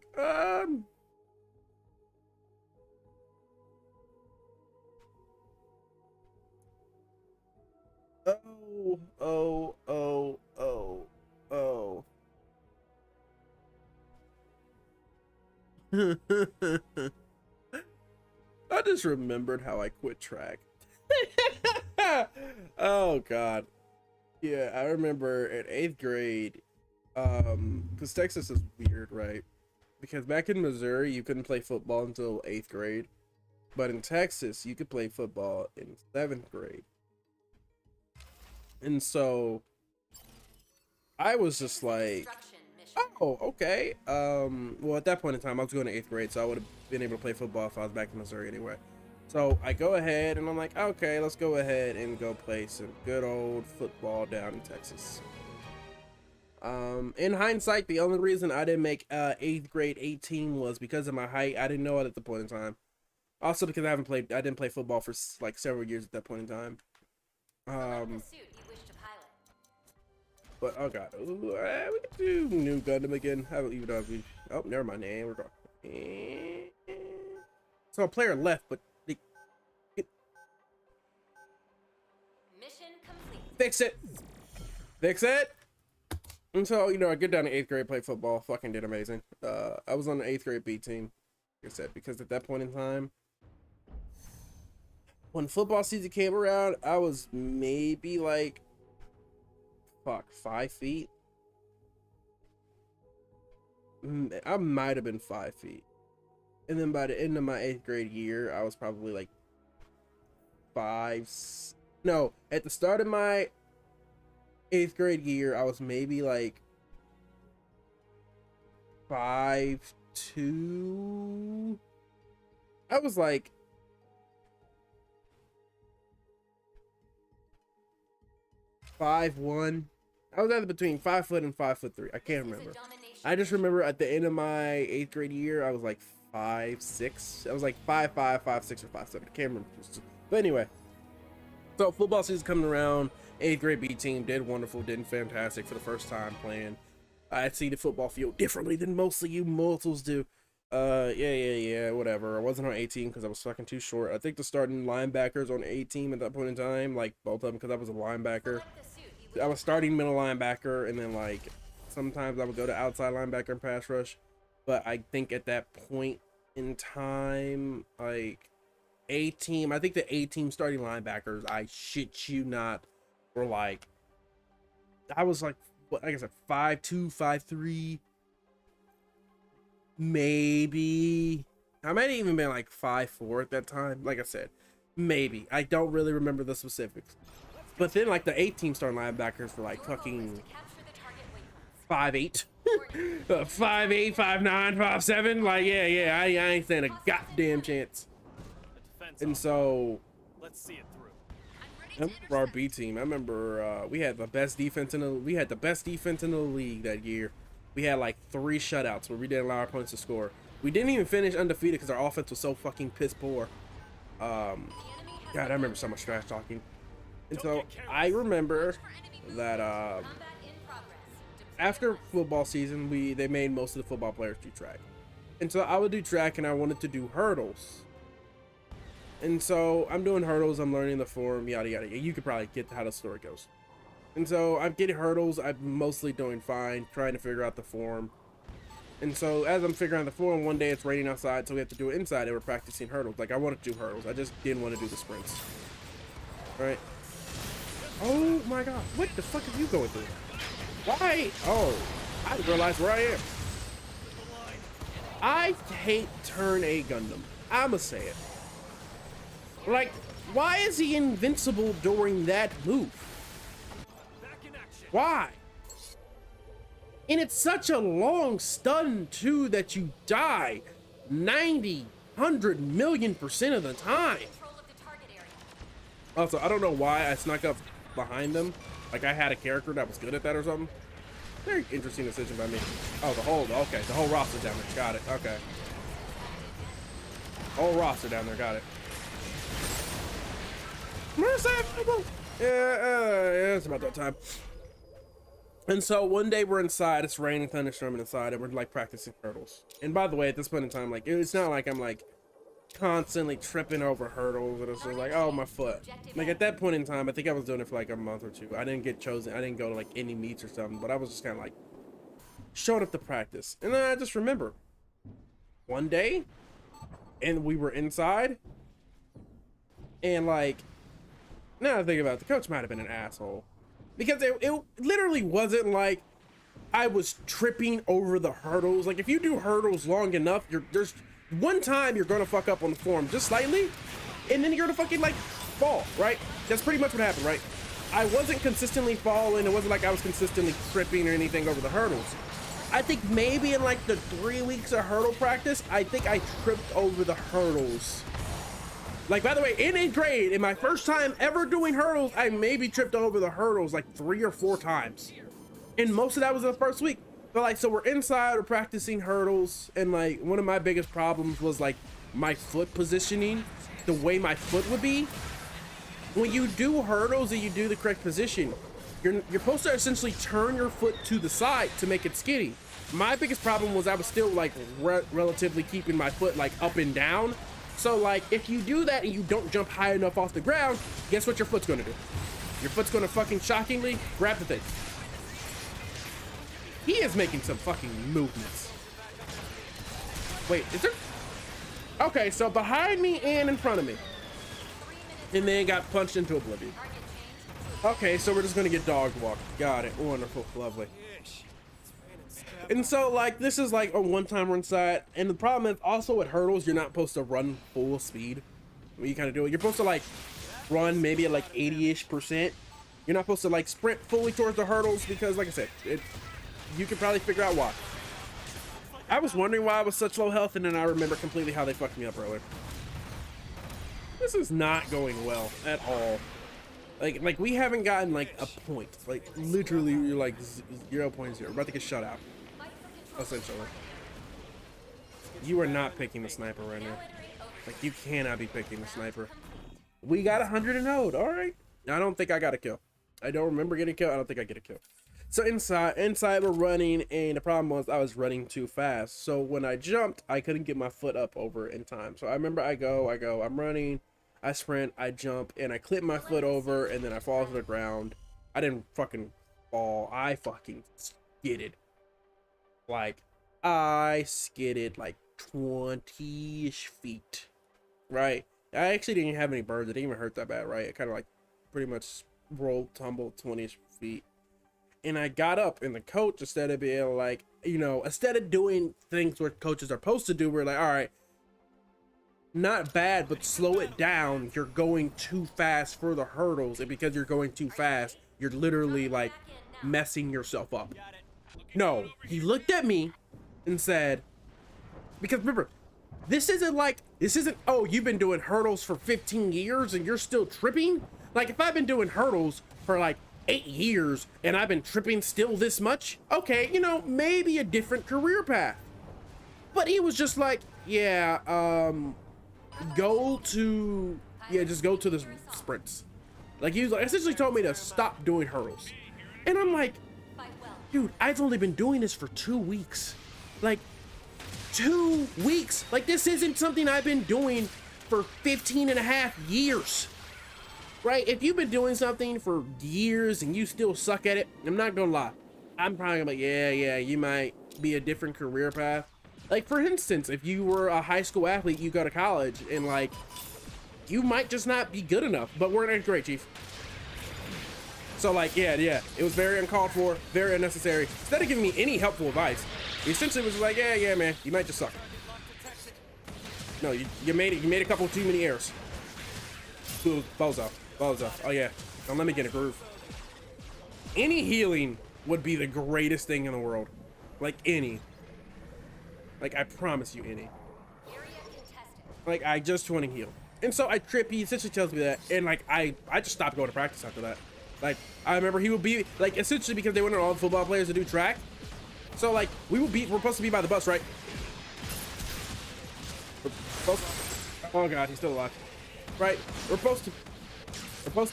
I just remembered how I quit track. Oh god. Yeah, I remember in 8th grade, because Texas is weird, right? Because back in Missouri, you couldn't play football until 8th grade. But in Texas, you could play football in 7th grade. And so I was just like, Construction mission. oh, okay. Well, at that point in time, I was going to 8th grade, so I would have been able to play football if I was back in Missouri anyway. So I go ahead and I'm like, okay, let's go ahead and go play some good old football down in Texas. In hindsight, the only reason I didn't make 8th grade 18 was because of my height. I didn't know it at the point in time. Also because I didn't play football for like several years at that point in time. Select the suit you wish to pilot. But oh god, ooh, we can do new Gundam again. I don't even know if we. Oh, never mind. We're going. So a player left, but they Mission complete. fix it. Fix it. And so I get down to 8th grade, play football, fucking did amazing. I was on the 8th grade B team, like I said, because at that point in time, when football season came around, I was maybe like, 5 feet. I might have been 5 feet. And then by the end of my 8th grade year, I was probably like no, at the start of my 8th grade year, I was maybe like 5'2". I was like 5'1". I was either between 5 foot and 5'3". I can't remember. I just remember at the end of my 8th grade year, I was like 5'6". I was like 5'5", 5'6", or 5'7". I can't remember. But anyway, so football season coming around. 8th grade B team did wonderful, did fantastic for the first time playing. I see the football field differently than most of you mortals do. Yeah, whatever. I wasn't on A team because I was fucking too short. I think the starting linebackers on A team at that point in time, like both of them, because I was a linebacker. Select the suit you wish I was starting middle linebacker, and then like sometimes I would go to outside linebacker and pass rush. But I think at that point in time, like A team, I think the A team starting linebackers, I shit you not, were like, I was like, what, like I said, 5'2", 5'3", maybe. I might have even been like 5'4" at that time. Like I said, maybe. I don't really remember the specifics. But then like the 8 team starting linebackers were like Your goal is fucking to capture the target waypoints. 5'8", 5'8", 5'9", 5'7". Like yeah, I ain't standing a goddamn chance. And so Let's see it through. I remember our B team. I remember we had the best defense in the league that year. We had like 3 shutouts where we didn't allow our opponents to score. We didn't even finish undefeated because our offense was so fucking piss poor. God, I remember so much trash talking. And so I remember that Combat in progress. Deploy after less. football season, they made most of the football players do track. And so I would do track, and I wanted to do hurdles. And so I'm doing hurdles, I'm learning the form, yada yada. You could probably get how the story goes. And so I'm getting hurdles, I'm mostly doing fine, trying to figure out the form. And so as I'm figuring out the form, one day it's raining outside, so we have to do it inside, and we're practicing hurdles. Like, I wanted to do hurdles, I just didn't want to do the sprints. Alright. Oh my god, what the fuck are you going through? Why? Oh, I didn't realize where I am. I hate turn A Gundam. I'ma say it. Like, why is he invincible during that move? Why? And it's such a long stun too that you die 90, 100 million% of the time. Control of the target area. Also, I don't know why I snuck up behind them. Like I had a character that was good at that or something. Very interesting decision by me. Oh, the whole roster down there. Got it. Okay. Whole roster down there. Got it. Where's that? Yeah, it's about that time. And so one day we're inside, it's raining, thunderstorming inside, and we're like practicing hurdles. And by the way, at this point in time, like it's not like I'm like constantly tripping over hurdles and it's just like, oh, my foot. Like at that point in time, I think I was doing it for like a month or 2. I didn't get chosen. I didn't go to like any meets or something, but I was just kind of like showed up to practice. And then I just remember one day and we were inside and like, now I think about it, the coach might have been an asshole because it literally wasn't like I was tripping over the hurdles. Like if you do hurdles long enough, there's one time you're gonna fuck up on the form just slightly, and then you're gonna fucking like fall, right? That's pretty much what happened, right? I wasn't consistently falling. It wasn't like I was consistently tripping or anything over the hurdles. I think maybe in like the 3 weeks of hurdle practice, I think I tripped over the hurdles. Like, by the way, in 8th grade, in my first time ever doing hurdles, I maybe tripped over the hurdles like 3 or 4 times. And most of that was in the first week. But like, so we're inside, we're practicing hurdles. And like, one of my biggest problems was like my foot positioning, the way my foot would be. When you do hurdles and you do the correct position, you're supposed to essentially turn your foot to the side to make it skinny. My biggest problem was I was still like relatively keeping my foot like up and down. So like, if you do that and you don't jump high enough off the ground, guess what your foot's gonna do? Your foot's gonna fucking shockingly grab the thing. He is making some fucking movements. Wait, is there? Okay, so behind me and in front of me. And then got punched into oblivion. Okay, so we're just gonna get dog walked. Got it. Wonderful. Lovely. And so like, this is like a one-time run side. And the problem is also with hurdles, you're not supposed to run full speed. What you kind of do it. You're supposed to like run maybe at like 80-ish%. You're not supposed to like sprint fully towards the hurdles because like I said, you can probably figure out why. I was wondering why I was such low health, and then I remember completely how they fucked me up earlier. This is not going well at all. Like we haven't gotten like a point. Like literally you're like 0.0. We're about to get shut out. Essentially. You are not picking the sniper right now. Like you cannot be picking the sniper. We got 100 and ode. All right. I don't think I got a kill. I don't remember getting a kill. I don't think I get a kill. So inside we're running, and the problem was I was running too fast. So when I jumped, I couldn't get my foot up over in time. So I remember I go, I'm running, I sprint, I jump, and I clip my foot over, and then I fall to the ground. I didn't fucking fall. I fucking skidded. Like, I skidded like 20-ish feet, right? I actually didn't have any birds. It didn't even hurt that bad, right? It kind of like pretty much rolled, tumbled 20-ish feet. And I got up, and the coach, instead of being like, you know, instead of doing things where coaches are supposed to do, we're like, all right, not bad, but slow it down. You're going too fast for the hurdles. And because you're going too fast, you're literally like messing yourself up. No, he looked at me and said, because remember, this isn't, oh, you've been doing hurdles for 15 years and you're still tripping. Like if I've been doing hurdles for like 8 years and I've been tripping still this much, okay, you know, maybe a different career path. But he was just like, yeah, just go to the sprints. Like he was like, essentially told me to stop doing hurdles. And I'm like, dude, I've only been doing this for 2 weeks. Like 2 weeks. Like this isn't something I've been doing for 15 and a half years. Right? If you've been doing something for years and you still suck at it, I'm not gonna lie. I'm probably gonna be like, yeah, you might be a different career path. Like for instance, if you were a high school athlete, you go to college and like, you might just not be good enough, but we're in 8th grade, chief. So like, yeah, it was very uncalled for, very unnecessary. Instead of giving me any helpful advice, he essentially was like, yeah, man, you might just suck. No, you made a couple too many errors. Ooh, bozo. Oh yeah, don't let me get a groove. Any healing would be the greatest thing in the world. Like any. Like I promise you any. Like I just want to heal. And so I trip, he essentially tells me that, and like I just stopped going to practice after that. Like I remember he would be like, essentially because they wanted all the football players to do track. So like we're supposed to be by the bus, right? Oh god, he's still alive. Right? We're supposed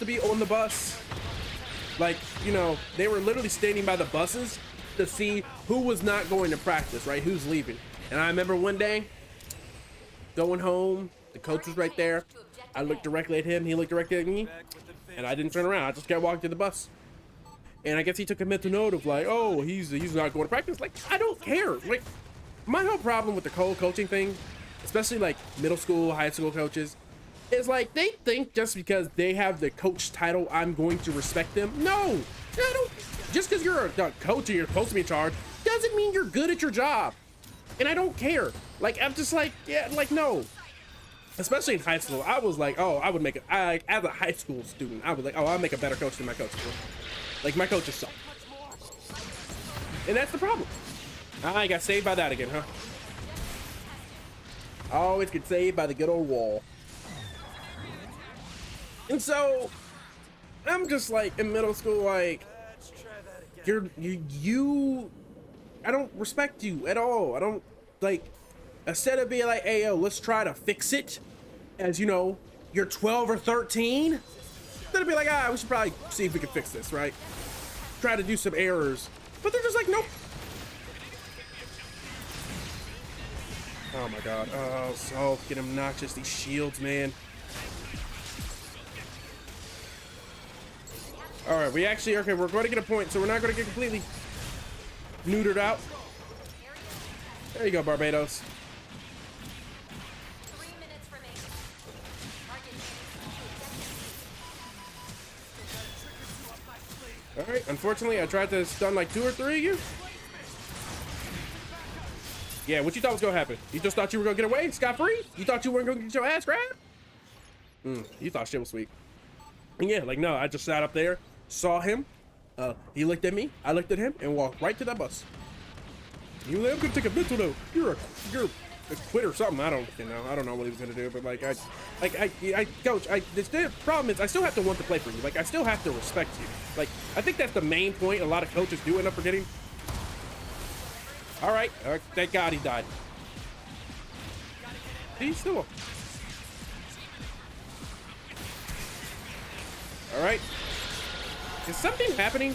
to be on the bus. Like, you know, they were literally standing by the buses to see who was not going to practice, right? Who's leaving. And I remember one day going home, the coach was right there. I looked directly at him, he looked directly at me, and I didn't turn around. I just kept walking to the bus. And I guess he took a mental note of like, oh, he's not going to practice. Like, I don't care. Like, my whole problem with the coaching thing, especially like middle school, high school coaches, is like they think just because they have the coach title, I'm going to respect them. No, I don't. Just because you're a coach and you're supposed to be in charge doesn't mean you're good at your job. And I don't care. Like, I'm just like, yeah, like, no. especially in high school, I was like, oh, I would make it. As a high school student, I was like, oh, I'll make a better coach than my coach. Like my coaches suck, and that's the problem. I got saved by that again, huh? I always get saved by the good old wall. And so I'm just like in middle school, like you I don't respect you at all. I don't like, instead of being like, hey yo, let's try to fix it, as you know, you're 12 or 13, instead of being like, we should probably see if we can fix this, right? Try to do some errors, but they're just like, nope. Oh my god. Oh, so fucking obnoxious, these shields, man. All right, we actually, okay, we're going to get a point, so we're not going to get completely neutered out. There you go, Barbados. 3 minutes remaining. All right, unfortunately, I tried to stun like 2 or 3 of you. Yeah, what you thought was gonna happen? You just thought you were gonna get away scot-free? You thought you weren't gonna get your ass grabbed? You thought shit was sweet. And yeah, like, no, I just sat up there, saw him, he looked at me, I looked at him, and walked right to that bus. You like, I'm gonna take a mental note. You're a quit or something. I don't know. I don't know what he was gonna do, but like, coach, the problem is I still have to want to play for you. Like, I still have to respect you. Like, I think that's the main point a lot of coaches do end up forgetting. All right, thank God he died. He's still. All right. Is something happening?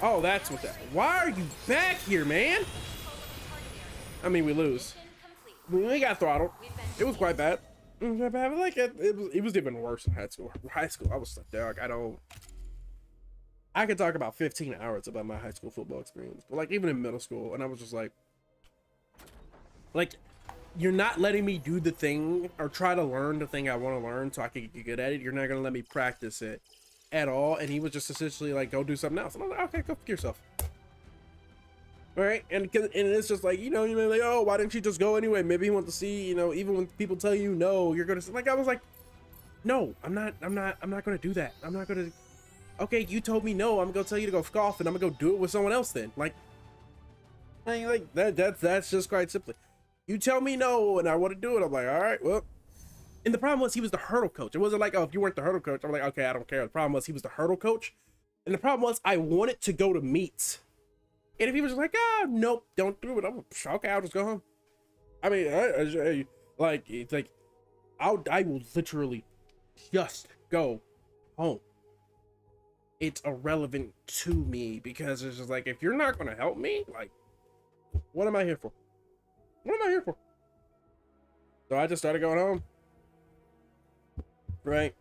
Oh, that's what that. Why are you back here, man? I mean, we lose. We got throttled. It was quite bad. Like it was even worse in high school. High school, I was like, dog, I could talk about 15 hours about my high school football experience, but like even in middle school, and I was just like, you're not letting me do the thing or try to learn the thing I want to learn so I can get good at it. You're not gonna let me practice it at all. And he was just essentially like, go do something else. And I'm like, okay, go fuck yourself. All right, and it's just like, you know, you're like, oh, why didn't you just go anyway? Maybe he wants to see, you know, even when people tell you no, you're gonna, like, I was like, no, I'm not gonna do that. I'm not gonna. Okay, you told me no, I'm gonna tell you to go fuck off, and I'm gonna go do it with someone else then. Like that's just quite simply. You tell me no, and I want to do it. I'm like, all right, well. And the problem was he was the hurdle coach. It wasn't like, oh, if you weren't the hurdle coach, I'm like, okay, I don't care. The problem was he was the hurdle coach, and the problem was I wanted to go to meets, and if he was just like, nope, don't do it, I'm okay, I'll just go home. I mean, I will literally just go home. It's irrelevant to me because it's just like, if you're not going to help me, like, what am I here for? What am I here for? So I just started going home. Right?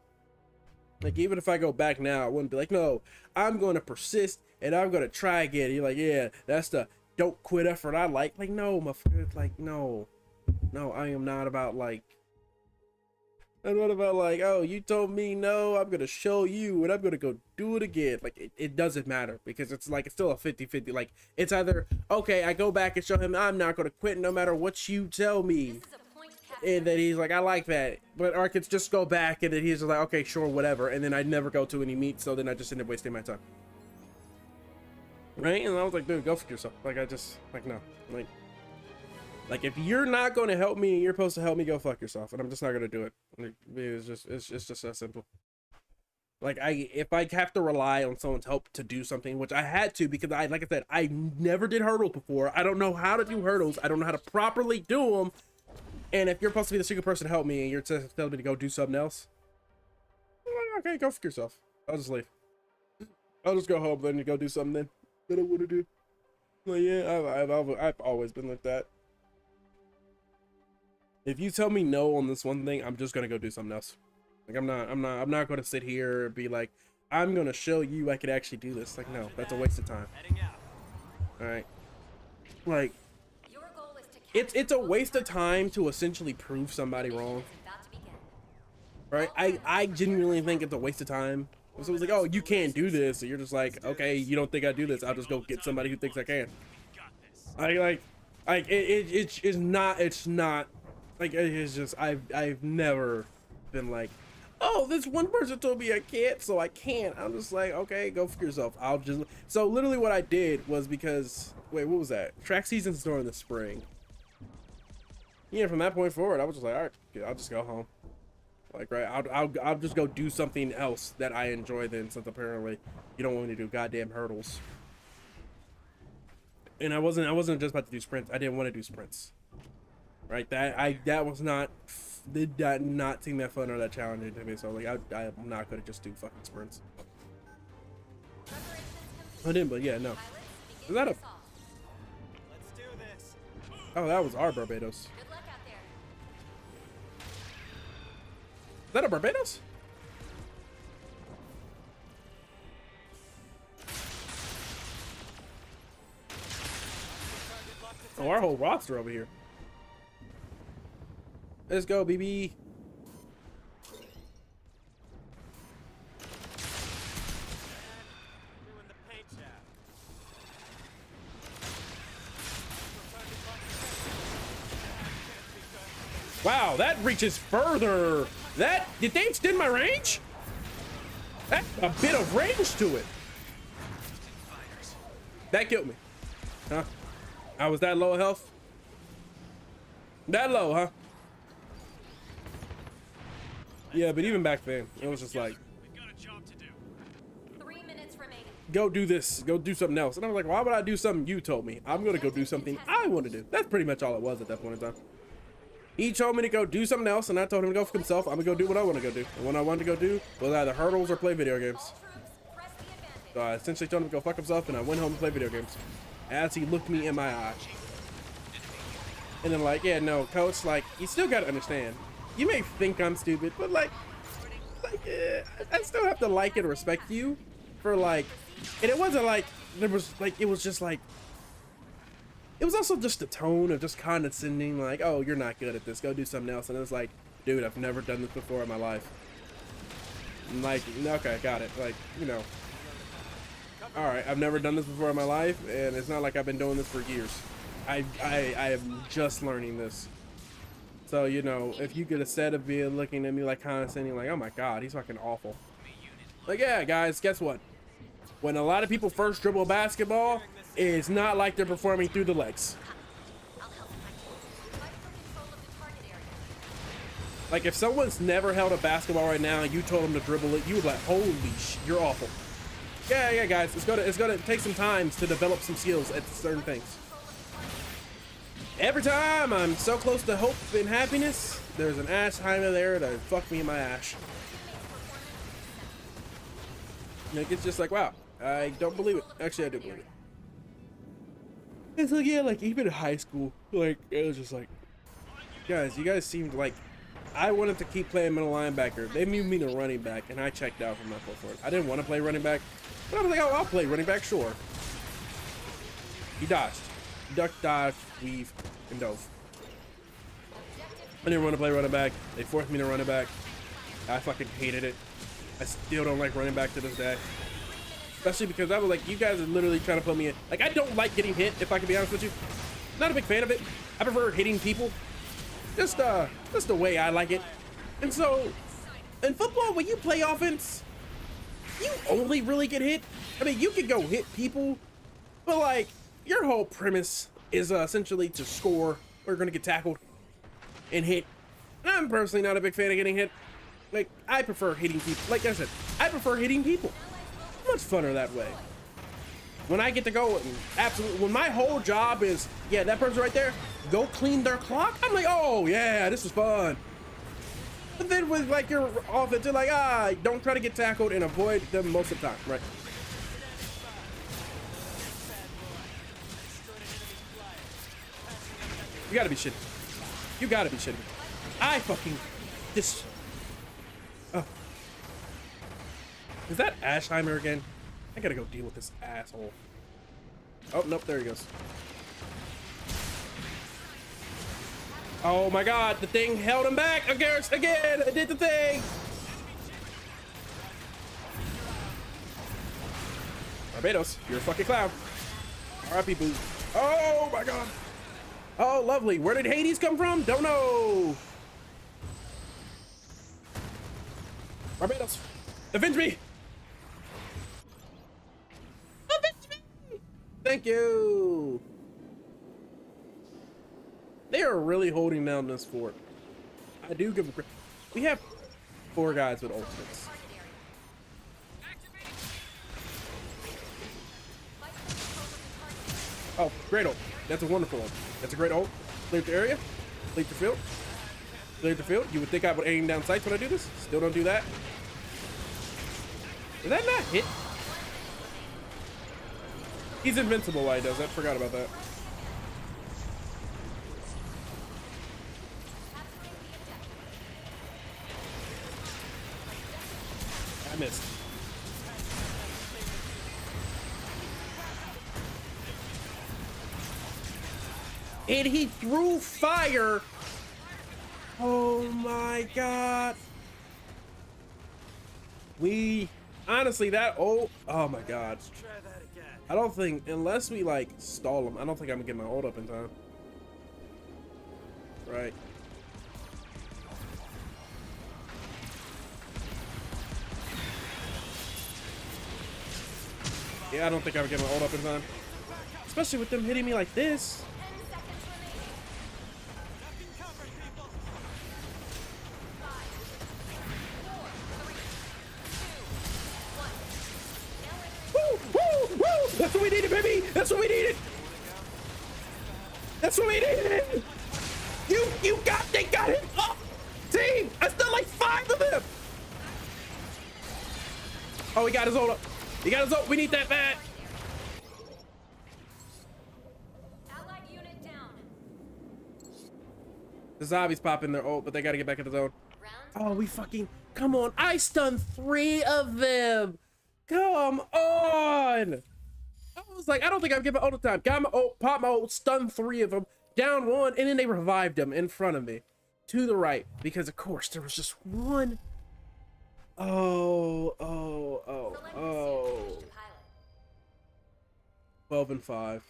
Like, even if I go back now, I wouldn't be like, no, I'm going to persist and I'm going to try again. You're like, yeah, that's the don't quit effort I like. Like, no, my friend, like, no, I am not about like, and what about like, oh, you told me no, I'm gonna show you and I'm gonna go do it again. Like, it doesn't matter because it's like, it's still a 50-50. Like, it's either, okay, I go back and show him I'm not gonna quit no matter what you tell me, and then he's like, I like that. But or I could just go back and then he's like, okay, sure, whatever, and then I never go to any meets, so then I just end up wasting my time, right? And I was like, dude, go fuck yourself. Like, I just, like, no, like, if you're not going to help me and you're supposed to help me, go fuck yourself. And I'm just not going to do it. Like, it's just that simple. Like, if I have to rely on someone's help to do something, which I had to, because like I said, I never did hurdles before. I don't know how to do hurdles. I don't know how to properly do them. And if you're supposed to be the single person to help me and you're telling me to go do something else, okay, go fuck yourself. I'll just leave. I'll just go home then and go do something then that I want to do. Like, yeah, I've always been like that. If you tell me no on this one thing, I'm just gonna go do something else. Like, I'm not gonna sit here and be like, I'm gonna show you I could actually do this. Like, no, that's a waste of time. All right, like, it's a waste of time to essentially prove somebody wrong. Right? I genuinely think it's a waste of time. If someone's like, oh, you can't do this, and you're just like, okay, you don't think I do this? I'll just go get somebody who thinks I can. It's not Like, it's just, I've never been like, oh, this one person told me I can't, so I can't. I'm just like, okay, go for yourself. I'll just, so literally what I did was because, wait, what was that? Track season's during the spring. Yeah, from that point forward, I was just like, all right, I'll just go home. Like, right, I'll just go do something else that I enjoy then, since apparently you don't want me to do goddamn hurdles. And I wasn't just about to do sprints. I didn't want to do sprints. Right, that was not, did not seem that fun or that challenging to me. So like, I'm not gonna just do fucking sprints. I didn't, but yeah, no. Is that a? Let's do this. Oh, that was our Barbados. Good luck out there. Is that a Barbados? Oh, our whole roster over here. Let's go, BB. Doing the paint job. Wow, that reaches further. That, did they extend my range? That's a bit of range to it. That killed me. Huh? I was that low of health? That low, huh? Yeah, but even back then, it was just like, We've got a job to do. 3 minutes remaining. go do this, go do something else. And I was like, why would I do something you told me? I'm gonna go do something I want to do. That's pretty much all it was at that point in time. He told me to go do something else, and I told him to go for himself. I'm gonna go do what I want to go do. And what I wanted to go do was either hurdles or play video games. All troops, press the advantage. So I essentially told him to go fuck himself, and I went home to play video games. As he looked me in my eye. And then like, yeah, no, coach, like, you still gotta understand. You may think I'm stupid, but like, I still have to like and respect you for like, and it wasn't like, there was like, it was just like, it was also just the tone of just condescending, like, oh, you're not good at this, go do something else. And it was like, dude, I've never done this before in my life. I'm like, okay, got it. Like, you know, all right, I've never done this before in my life, and it's not like I've been doing this for years. I am just learning this. So, you know, if you get a set of being looking at me like condescending, like, oh my god, he's fucking awful. Like, yeah, guys, guess what? When a lot of people first dribble a basketball, it's not like they're performing through the legs. I'll help. Fight for control of the target area. Like, if someone's never held a basketball right now and you told them to dribble it, you would be like, holy sh, you're awful. Yeah, guys, it's gonna take some time to develop some skills at certain things. Every time I'm so close to hope and happiness, there's an ass Heimer there to fuck me in my ass. Like, it's just like, wow, I don't believe it. Actually, I do believe it. It's like, yeah, like, even in high school, like, it was just like, guys, you guys seemed like, I wanted to keep playing middle linebacker. They moved me to running back, and I checked out from that point forward. I didn't want to play running back, but I was like, oh, I'll play running back, sure. He dodged. Duck, dodge, weave, and dove. I didn't want to play running back. They forced me to run it back. I fucking hated it. I still don't like running back to this day. Especially because I was like, you guys are literally trying to put me in. Like, I don't like getting hit, if I can be honest with you. Not a big fan of it. I prefer hitting people. Just the way I like it. And so, in football, when you play offense, you only really get hit. I mean, you can go hit people, but like, your whole premise is essentially to score or you're gonna get tackled and hit. And I'm personally not a big fan of getting hit. Like, I prefer hitting people. Like I said, I prefer hitting people. Much funner that way. When I get to go and absolutely, when my whole job is, yeah, that person right there, go clean their clock, I'm like, oh yeah, this is fun. But then with like your offense, you're like, don't try to get tackled and avoid them most of the time, right? You gotta be shitting. You gotta be shitting. I fucking this. Oh, is that Ashheimer again? I gotta go deal with this asshole. Oh nope, there he goes. Oh my god, the thing held him back again. I did the thing. Barbados, you're a fucking clown. R.I.P. boo. Oh my god. Oh, lovely. Where did Hades come from? Don't know. Barbados, avenge me. Avenge me. Thank you. They are really holding down this fort. I do give them credit. We have 4 guys with ultimates. Oh, great ult. That's a wonderful ult. That's a great ult. Clear the area. Clear the field. Clear the field. You would think I would aim down sights when I do this. Still don't do that. Did that not hit? He's invincible while he does that. Forgot about that. I missed. And he threw fire. Oh my god. We honestly that oh my god. Let's try that again. I don't think unless we like stall him, I don't think I'm gonna get my ult up in time. Right. Yeah, I don't think I'm gonna get my ult up in time. Especially with them hitting me like this. Woo, woo, woo! That's what we needed, baby! That's what we needed! That's what we needed! They got him up! Team! I still like 5 of them! Oh, he got his ult up. He got his ult. We need that back. Allied unit down. The zombies popping their ult, but they gotta get back in the zone. Round Oh, we fucking... Come on. I stunned 3 of them. Come on. I was like, I don't think I'm giving ult time. Got my ult, pop my ult, stun 3 of them, down 1, and then they revived them in front of me. To the right, because of course there was just 1. Oh. select the suit to pilot. 12 and 5.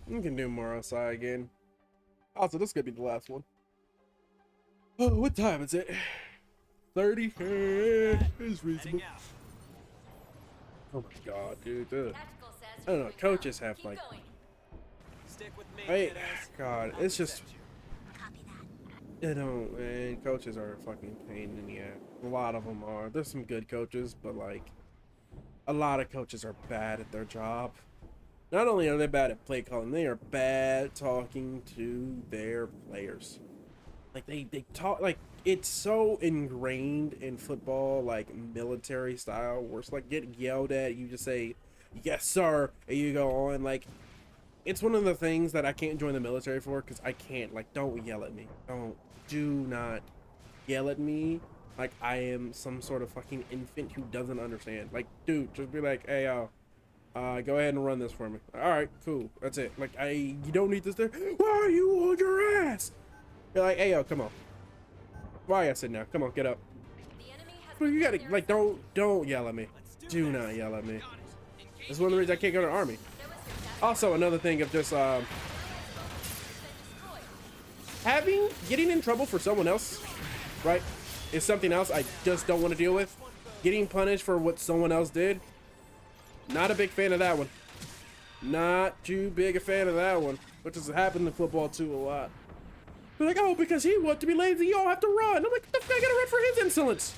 We can do more outside again. Also, this could be the last one. Oh, what time is it? 30. It's reasonable. Heading out. Oh my god, dude. Tactical says I don't know. moving Coaches out. have Keep like, going. Stick with me, wait, kiddos. God, I'll it's just, protect you. you know, man, coaches are a fucking pain in the ass. A lot of them are. There's some good coaches, but like, a lot of coaches are bad at their job. Not only are they bad at play calling, they are bad talking to their players. Like they talk like it's so ingrained in football, like military style, where it's like get yelled at, you just say yes sir, and you go on. Like it's one of the things that I can't join the military for, because I can't, like, don't yell at me. Do not yell at me like I am some sort of fucking infant who doesn't understand. Like, dude, just be like, hey go ahead and run this for me. All right, cool, that's it. Like, you don't need this there. Why are you on your ass? You're like, hey, yo, come on. Why are you sitting there? Come on, get up. The enemy has Well, you gotta, begun like, their don't yell at me. Let's do Do this. not yell at me. Got it. That's one of the reasons I can't go to the army. Show us your tactics. Also, another thing of just Then destroy. getting in trouble for someone else, right, is something else I just don't want to deal with. Getting punished for what someone else did, not a big fan of that one. Not too big a fan of that one, which has happened in football too a lot. They're like, oh, because he wants to be lazy, you all have to run. I'm like, the fuck, I gotta run for his insolence.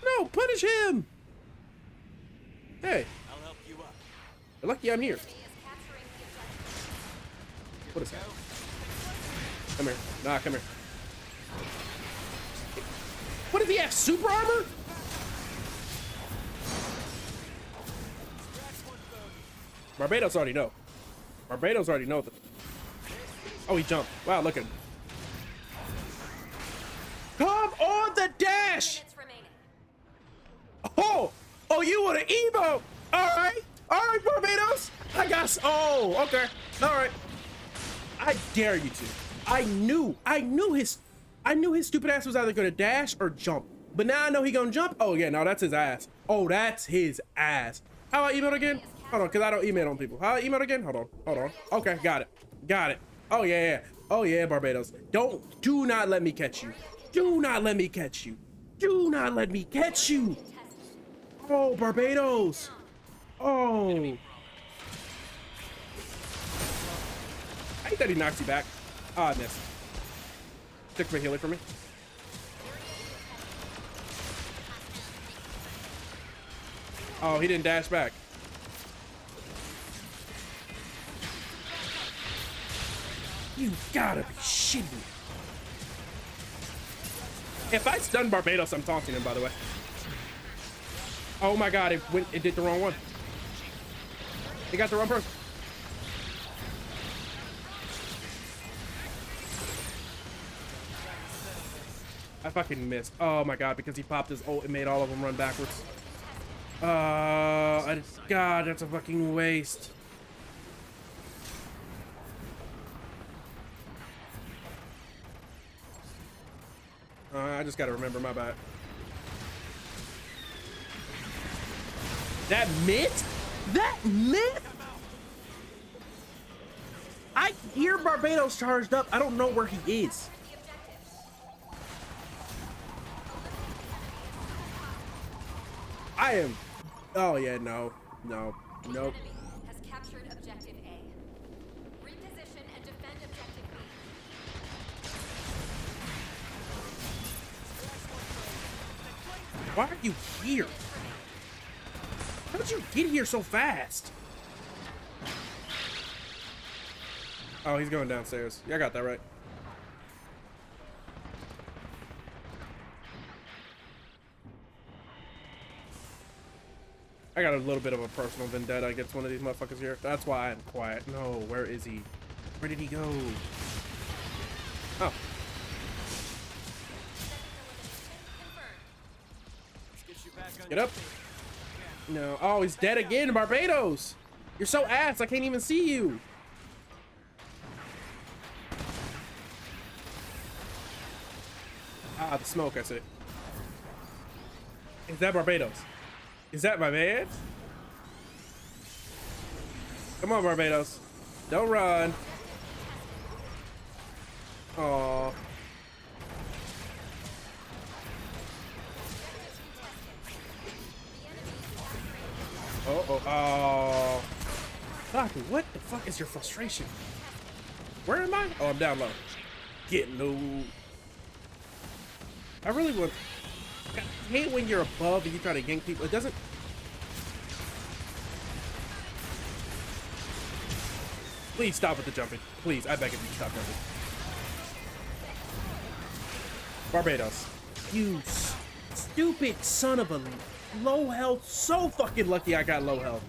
No, punish him. Hey, I'll help you up. you're lucky I'm here. Enemy is capturing the objective. What is that? Come here. Nah, come here. What does he have? Super armor? Barbados already know. Barbados already know. Oh, he jumped. Wow, look at him. Come on the dash! Minutes remaining. Oh, you want an Evo? All right, Barbados. I got. Oh, okay. All right. I dare you to. I knew I knew his stupid ass was either gonna dash or jump. But now I know he gonna jump. Oh yeah, no, that's his ass. Oh, that's his ass. How I emote again? Hold on, cause I don't emote on people. How I emote again? Hold on. Okay, got it. Oh yeah. Oh yeah, Barbados. Do not let me catch you. Do not let me catch you. Do not let me catch you. Oh, Barbados. Oh. I hate that he knocks you back. Ah, I missed. Stick for healer for me. Oh, he didn't dash back. You gotta be shitting me. If I stun Barbados, I'm taunting him, by the way. Oh my god, it did the wrong one. It got the wrong person. I fucking missed. Oh my god, because he popped his ult and made all of them run backwards. God, that's a fucking waste. I just gotta remember, my bad. That mitt? That mitt? I hear Barbados charged up. I don't know where he is. I am. Oh yeah, no. Nope. Enemy has captured objective A. Reposition and defend objective B. Why are you here? How did you get here so fast? Oh, he's going downstairs. Yeah, I got that right. I got a little bit of a personal vendetta against one of these motherfuckers here. That's why I'm quiet. No, where is he? Where did he go? Oh. Get up. No. Oh, he's dead again, Barbados. You're so ass. I can't even see you. Ah, the smoke, I see. Is that Barbados? Is that my man? Come on, Barbados. Don't run. Aww. Oh. Doctor, what the fuck is your frustration? Where am I? Oh, I'm down low. Get low. I really would. I hate when you're above and you try to gank people. It doesn't. Please stop with the jumping. Please, I beg of you, stop jumping. Barbados. You stupid son of a low health. So fucking lucky I got low health.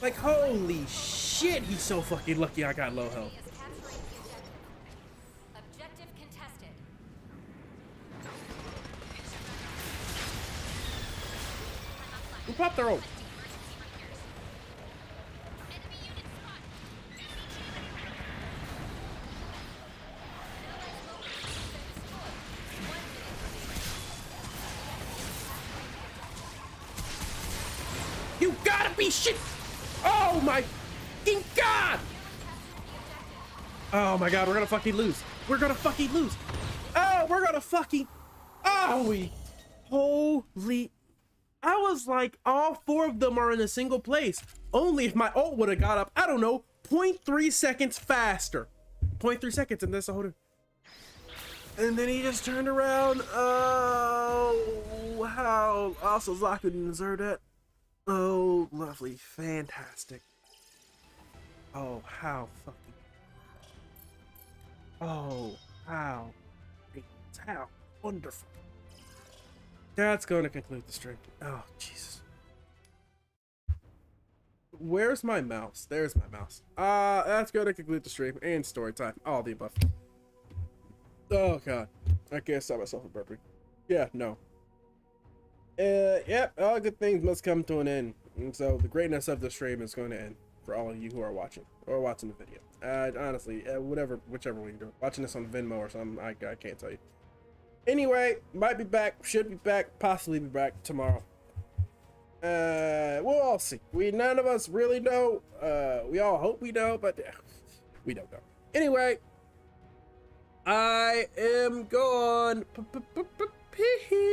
Like, holy shit, he's so fucking lucky I got low health. Objective contested. Who popped their ult? You gotta be shit! Oh my fucking god! Oh my god, we're gonna fucking lose. We're gonna fucking lose. Oh, we're gonna fucking. Oh, holy. I was like, all four of them are in a single place. Only if my ult would have got up, I don't know, 0.3 seconds faster. 0.3 seconds, and that's a whole. And then he just turned around. Oh, how. Also, Zaku didn't deserve that. Oh, lovely. Fantastic. Oh, how fucking. Oh, how. How wonderful. That's going to conclude the stream. Oh, Jesus. Where's my mouse? There's my mouse. That's going to conclude the stream and story time. All the above. Oh, God. I can't stop myself from burping. Yeah, no. Yep, all good things must come to an end. And so the greatness of the stream is going to end for all of you who are watching or watching the video. Honestly, whatever, whichever one you're doing. Watching this on Venmo or something, I can't tell you. Anyway, might be back, should be back, possibly be back tomorrow. We'll all see. None of us really know. We all hope we know, but we don't know. Anyway, I am gone. Peace.